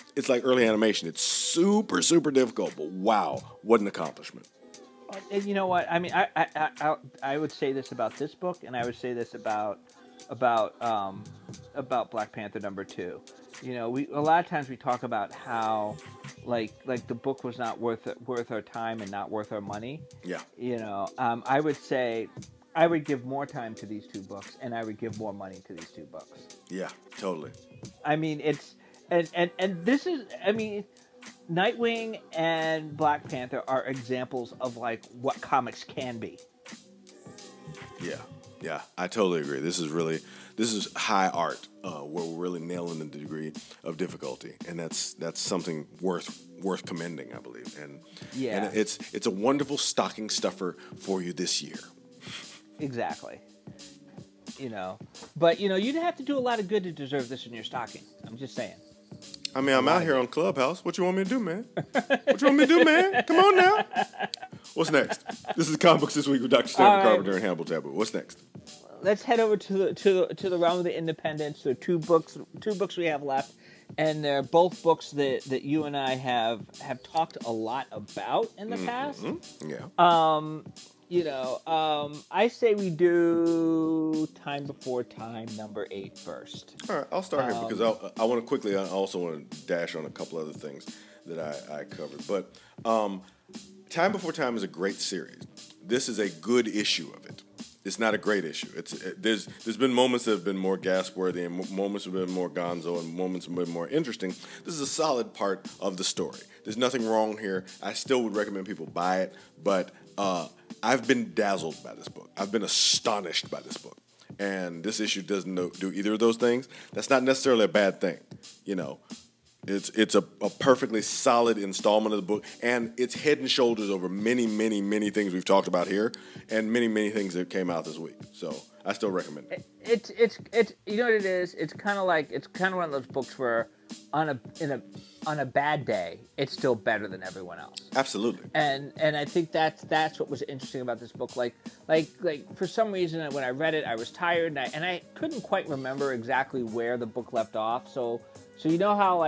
early animation. It's super, super difficult, but wow, what an accomplishment. And you know what? I mean, I would say this about this book, and I would say this about Black Panther #2. You know, a lot of times we talk about how like the book was not worth our time and not worth our money. Yeah. You know, I would say I would give more time to these two books, and I would give more money to these two books. Yeah, totally. I mean, it's and this is, I mean, Nightwing and Black Panther are examples of like what comics can be. Yeah, I totally agree. This is high art, where we're really nailing the degree of difficulty, and that's something worth commending, I believe. And it's a wonderful stocking stuffer for you this year. Exactly. You know, but you know, you'd have to do a lot of good to deserve this in your stocking. I'm just saying. I mean, I'm out here on Clubhouse. What you want me to do, man? What you want me to do, man? Come on now. What's next? This is Comic Books This Week with Dr. Stanford Carpenter and Hannibal Tabu. What's next? Yeah. You know, I say we do Time Before Time #8 first. All right, I'll start here because I want to quickly. I also want to dash on a couple other things that I covered. But Time Before Time is a great series. This is a good issue of it. It's not a great issue. There's been moments that have been more gasp-worthy, and moments have been more gonzo, and moments have been more interesting. This is a solid part of the story. There's nothing wrong here. I still would recommend people buy it, but I've been dazzled by this book. I've been astonished by this book. And this issue doesn't do either of those things. That's not necessarily a bad thing. You know, it's a perfectly solid installment of the book, and it's head and shoulders over many, many, many things we've talked about here, and many, many things that came out this week. So I still recommend it. It's you know what it is? It's kind of one of those books where on a bad day, it's still better than everyone else. Absolutely. And I think that's what was interesting about this book. Like for some reason when I read it, I was tired and I couldn't quite remember exactly where the book left off. So you know how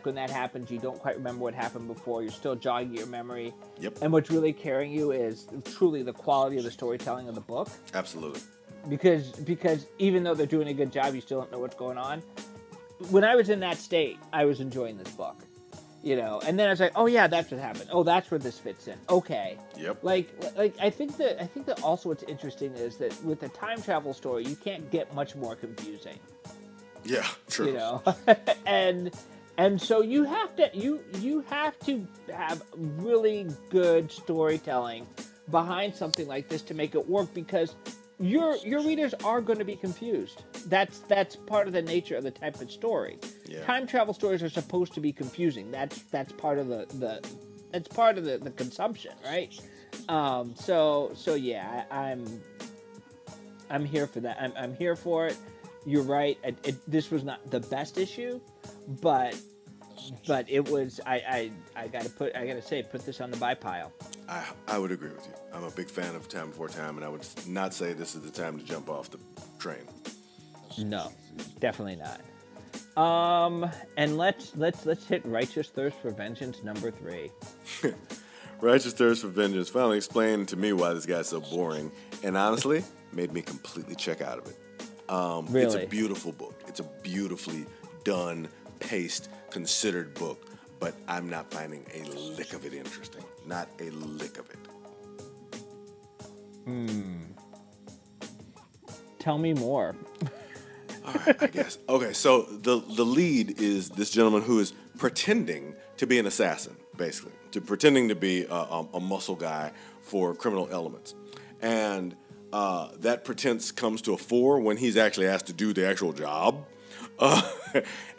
when that happens, you don't quite remember what happened before. You're still jogging your memory. Yep. And what's really carrying you is truly the quality of the storytelling of the book. Absolutely. Because even though they're doing a good job, you still don't know what's going on. When I was in that state, I was enjoying this book, you know. And then I was like, "Oh yeah, that's what happened. Oh, that's where this fits in. Okay." Yep. Like I think that also what's interesting is that with a time travel story, you can't get much more confusing. Yeah, true. You know, and so you have to have really good storytelling behind something like this to make it work, because your readers are going to be confused. That's part of the nature of the type of story. Yeah. Time travel stories are supposed to be confusing. That's part of the consumption, right? So yeah, I'm here for that. I'm here for it. You're right. This was not the best issue, but it was. I gotta say, put this on the buy pile. I would agree with you. I'm a big fan of Time Before Time, and I would not say this is the time to jump off the train. No, definitely not. And let's hit Righteous Thirst for Vengeance #3. Righteous Thirst for Vengeance finally explained to me why this guy's so boring, and honestly, made me completely check out of it. Really? It's a beautiful book. It's a beautifully done, paced, considered book, but I'm not finding a lick of it interesting. Not a lick of it. tell me more. All right, I guess. Okay, so the lead is this gentleman who is pretending to be an assassin, basically, pretending to be a muscle guy for criminal elements, and that pretense comes to a fore when he's actually asked to do the actual job,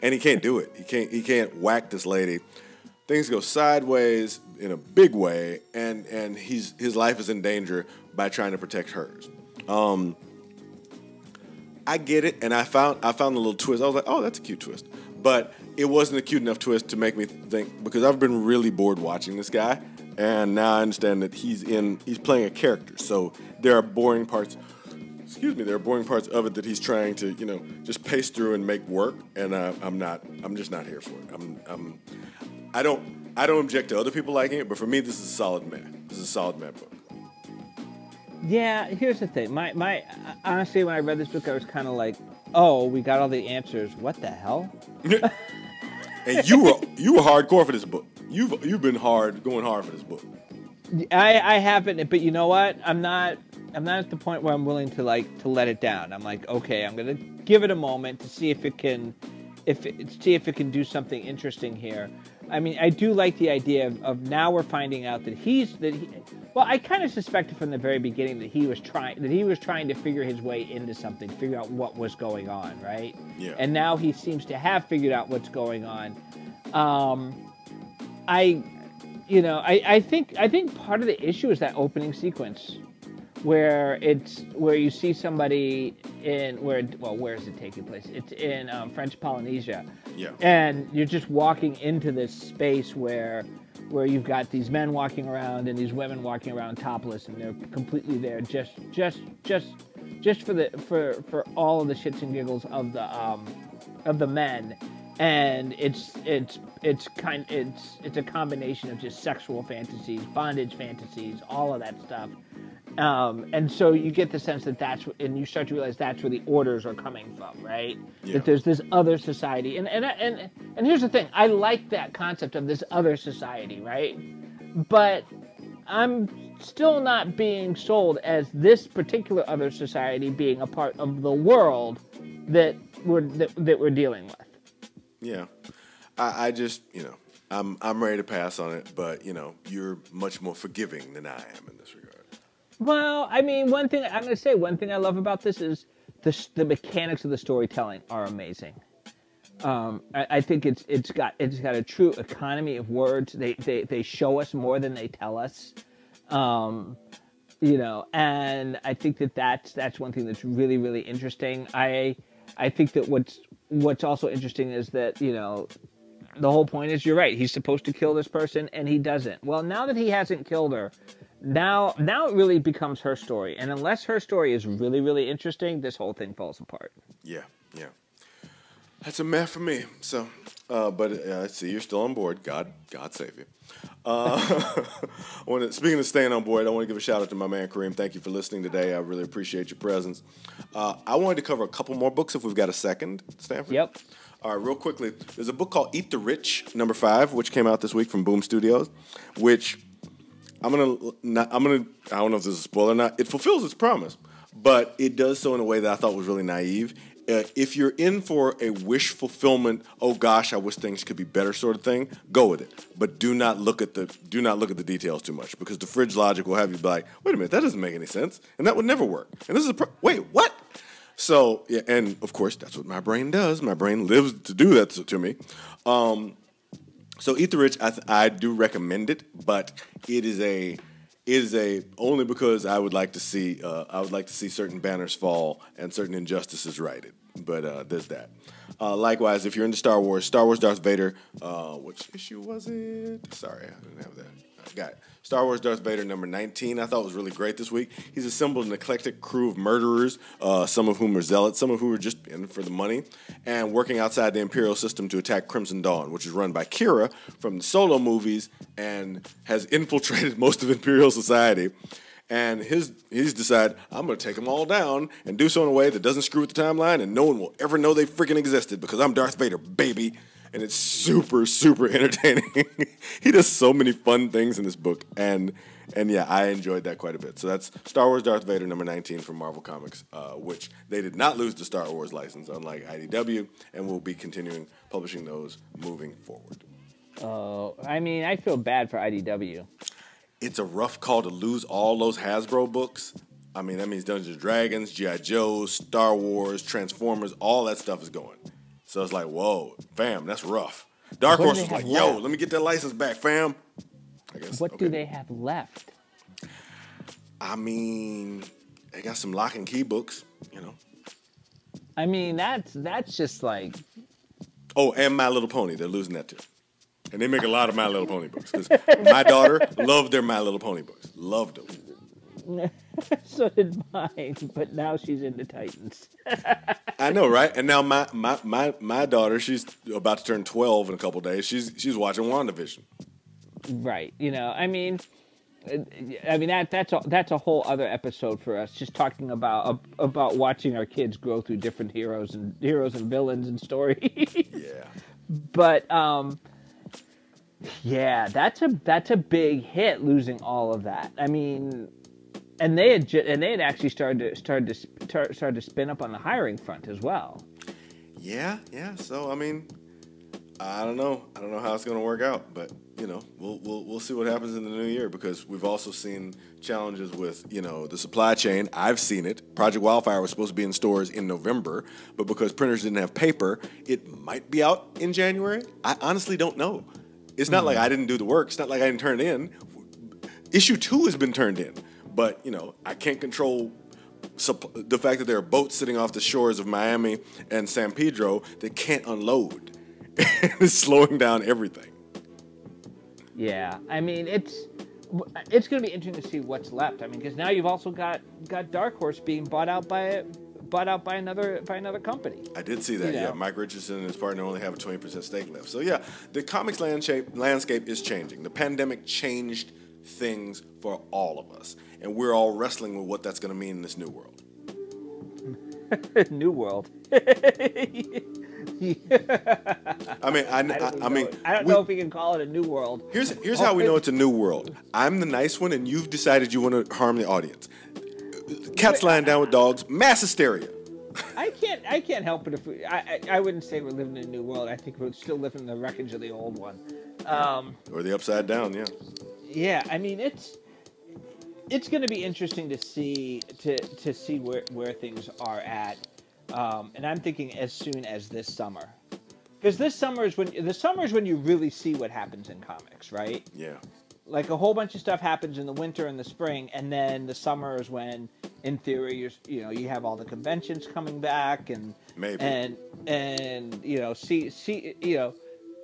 and he can't do it. He can't whack this lady. Things go sideways in a big way, and his life is in danger by trying to protect hers. I get it, and I found a little twist. I was like, oh, that's a cute twist. But it wasn't a cute enough twist to make me think, because I've been really bored watching this guy, and now I understand that he's playing a character. So there are boring parts of it that he's trying to, just pace through and make work, and I'm just not here for it. I don't object to other people liking it, but for me, this is a solid meh book. Yeah, here's the thing. My honestly, when I read this book, I was kind of like, "Oh, we got all the answers. What the hell?" And you were hardcore for this book. You've been going hard for this book. I haven't, but you know what? I'm not at the point where I'm willing to let it down. I'm like, okay, I'm gonna give it a moment to see if it can do something interesting here. I mean, I do like the idea of now we're finding out that well, I kind of suspected from the very beginning that he was trying to figure his way into something, figure out what was going on, right? Yeah. And now he seems to have figured out what's going on. I think part of the issue is that opening sequence where you see somebody where is it taking place? It's in French Polynesia. Yeah. And you're just walking into this space where you've got these men walking around and these women walking around topless, and they're completely there just for all of the shits and giggles of the men. And it's a combination of just sexual fantasies, bondage fantasies, all of that stuff. And so you get the sense that and you start to realize that's where the orders are coming from, right? Yeah. That there's this other society, and here's the thing: I like that concept of this other society, right? But I'm still not being sold as this particular other society being a part of the world that we're dealing with. Yeah, I just I'm ready to pass on it, but you're much more forgiving than I am in this regard. Well, I mean, one thing I love about this is the mechanics of the storytelling are amazing. I think it's got a true economy of words. They show us more than they tell us. And I think that's one thing that's really, really interesting. I think that what's also interesting is that, the whole point is, you're right, he's supposed to kill this person and he doesn't. Well, now that he hasn't killed her, now it really becomes her story. And unless her story is really, really interesting, this whole thing falls apart. Yeah. That's a meh for me. So, but I see you're still on board. God save you. Speaking of staying on board, I want to give a shout out to my man Kareem. Thank you for listening today. I really appreciate your presence. I wanted to cover a couple more books if we've got a second, Stanford. Yep. All right, real quickly. There's a book called Eat the Rich, #5, which came out this week from Boom Studios, which I don't know if this is a spoiler or not. It fulfills its promise, but it does so in a way that I thought was really naive. If you're in for a wish fulfillment, oh gosh, I wish things could be better sort of thing, go with it. But do not look at the details too much, because the fridge logic will have you be like, wait a minute, that doesn't make any sense, and that would never work. And this is wait, what? So yeah, and of course that's what my brain does. My brain lives to do that to me. So Eat the Rich, I do recommend it, but it is only because I would like to see certain banners fall and certain injustices righted. But there's that. Likewise, if you're into Star Wars Darth Vader, which issue was it? Sorry, I didn't have that. I got it. Star Wars Darth Vader #19, I thought was really great this week. He's assembled an eclectic crew of murderers, some of whom are zealots, some of whom are just in for the money, and working outside the Imperial system to attack Crimson Dawn, which is run by Kira from the Solo movies and has infiltrated most of Imperial society. And he's decided, I'm going to take them all down and do so in a way that doesn't screw with the timeline, and no one will ever know they freaking existed, because I'm Darth Vader, baby. And it's super, super entertaining. He does so many fun things in this book, and And yeah, I enjoyed that quite a bit. So that's Star Wars Darth Vader number 19 from Marvel Comics, which they did not lose the Star Wars license, unlike IDW, and will be continuing publishing those moving forward. Oh, I mean, I feel bad for IDW. It's a rough call to lose all those Hasbro books. I mean, that means Dungeons & Dragons, G.I. Joe, Star Wars, Transformers, all that stuff is going. So it's like, whoa, fam, that's rough. Dark Horse was like, yo, let me get that license back, fam. I guess. What do they have left? I mean, they got some Lock and Key books, you know. I mean, that's just like... Oh, and My Little Pony. They're losing that too. And they make a lot of My Little Pony books. Because my daughter loved their My Little Pony books. Loved them. So did mine, but now she's into Titans. I know, right? And now my daughter, she's about to turn 12 in a couple days. She's watching WandaVision. Right. You know, I mean that's a whole other episode for us, just talking about watching our kids grow through different heroes and villains and stories. Yeah. But yeah, that's a big hit, losing all of that. I mean, and they had actually started to spin up on the hiring front as well. Yeah. So I mean, I don't know how it's going to work out, but you know, we'll see what happens in the new year, because we've also seen challenges with, you know, the supply chain. I've seen it. Project Wildfire was supposed to be in stores in November, but because printers didn't have paper, it might be out in January. I honestly don't know. It's not like I didn't do the work. It's not like I didn't turn it in. Issue 2 has been turned in, but you know, I can't control the fact that there are boats sitting off the shores of Miami and San Pedro that can't unload. It's slowing down everything. Yeah, I mean, it's going to be interesting to see what's left. I mean, because now you've also got Dark Horse being bought out by another company. I did see that. You know? Yeah, Mike Richardson and his partner only have a 20% stake left. So yeah, the comics landscape is changing. The pandemic changed things for all of us, and we're all wrestling with what that's going to mean in this new world. New world. I mean, I don't know if we can call it a new world. Here's how we know it's a new world. I'm the nice one, and you've decided you want to harm the audience. Cats lying down with dogs, mass hysteria. I can't help it if I wouldn't say we're living in a new world. I think we're still living in the wreckage of the old one. Or the upside down, yeah. Yeah, I mean, it's going to be interesting to see where things are at. And I'm thinking as soon as this summer, because this summer is when you really see what happens in comics, right? Yeah. Like a whole bunch of stuff happens in the winter and the spring, and then the summer is when, in theory, you have all the conventions coming back, and maybe and you know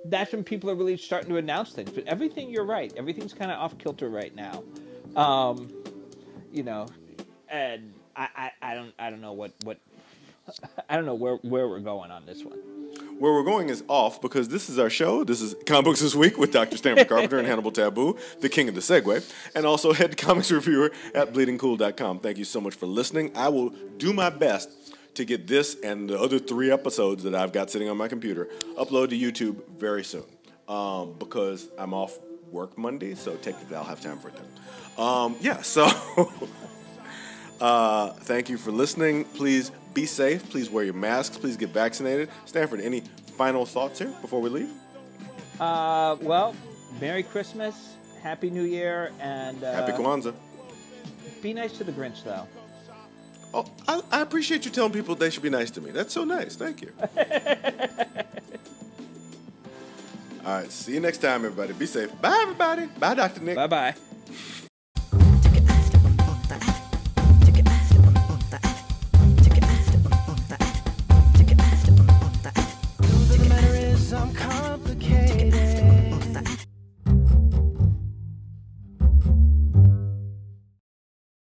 that's when people are really starting to announce things. But everything, you're right, everything's kind of off kilter right now. You know, and I don't know what. I don't know where we're going on this one. Where we're going is off, because this is our show. This is Comic Books This Week with Dr. Stanford Carpenter and Hannibal Tabu, the king of the segue, and also head comics reviewer at bleedingcool.com. Thank you so much for listening. I will do my best to get this and the other 3 episodes that I've got sitting on my computer upload to YouTube very soon, because I'm off work Monday, so technically I'll have time for it then. Yeah, so thank you for listening. Please be safe. Please wear your masks. Please get vaccinated. Stanford, any final thoughts here before we leave? Well, Merry Christmas, Happy New Year, and Happy Kwanzaa. Be nice to the Grinch, though. Oh, I appreciate you telling people they should be nice to me. That's so nice. Thank you. All right, see you next time, everybody. Be safe. Bye, everybody. Bye, Dr. Nick. Bye-bye.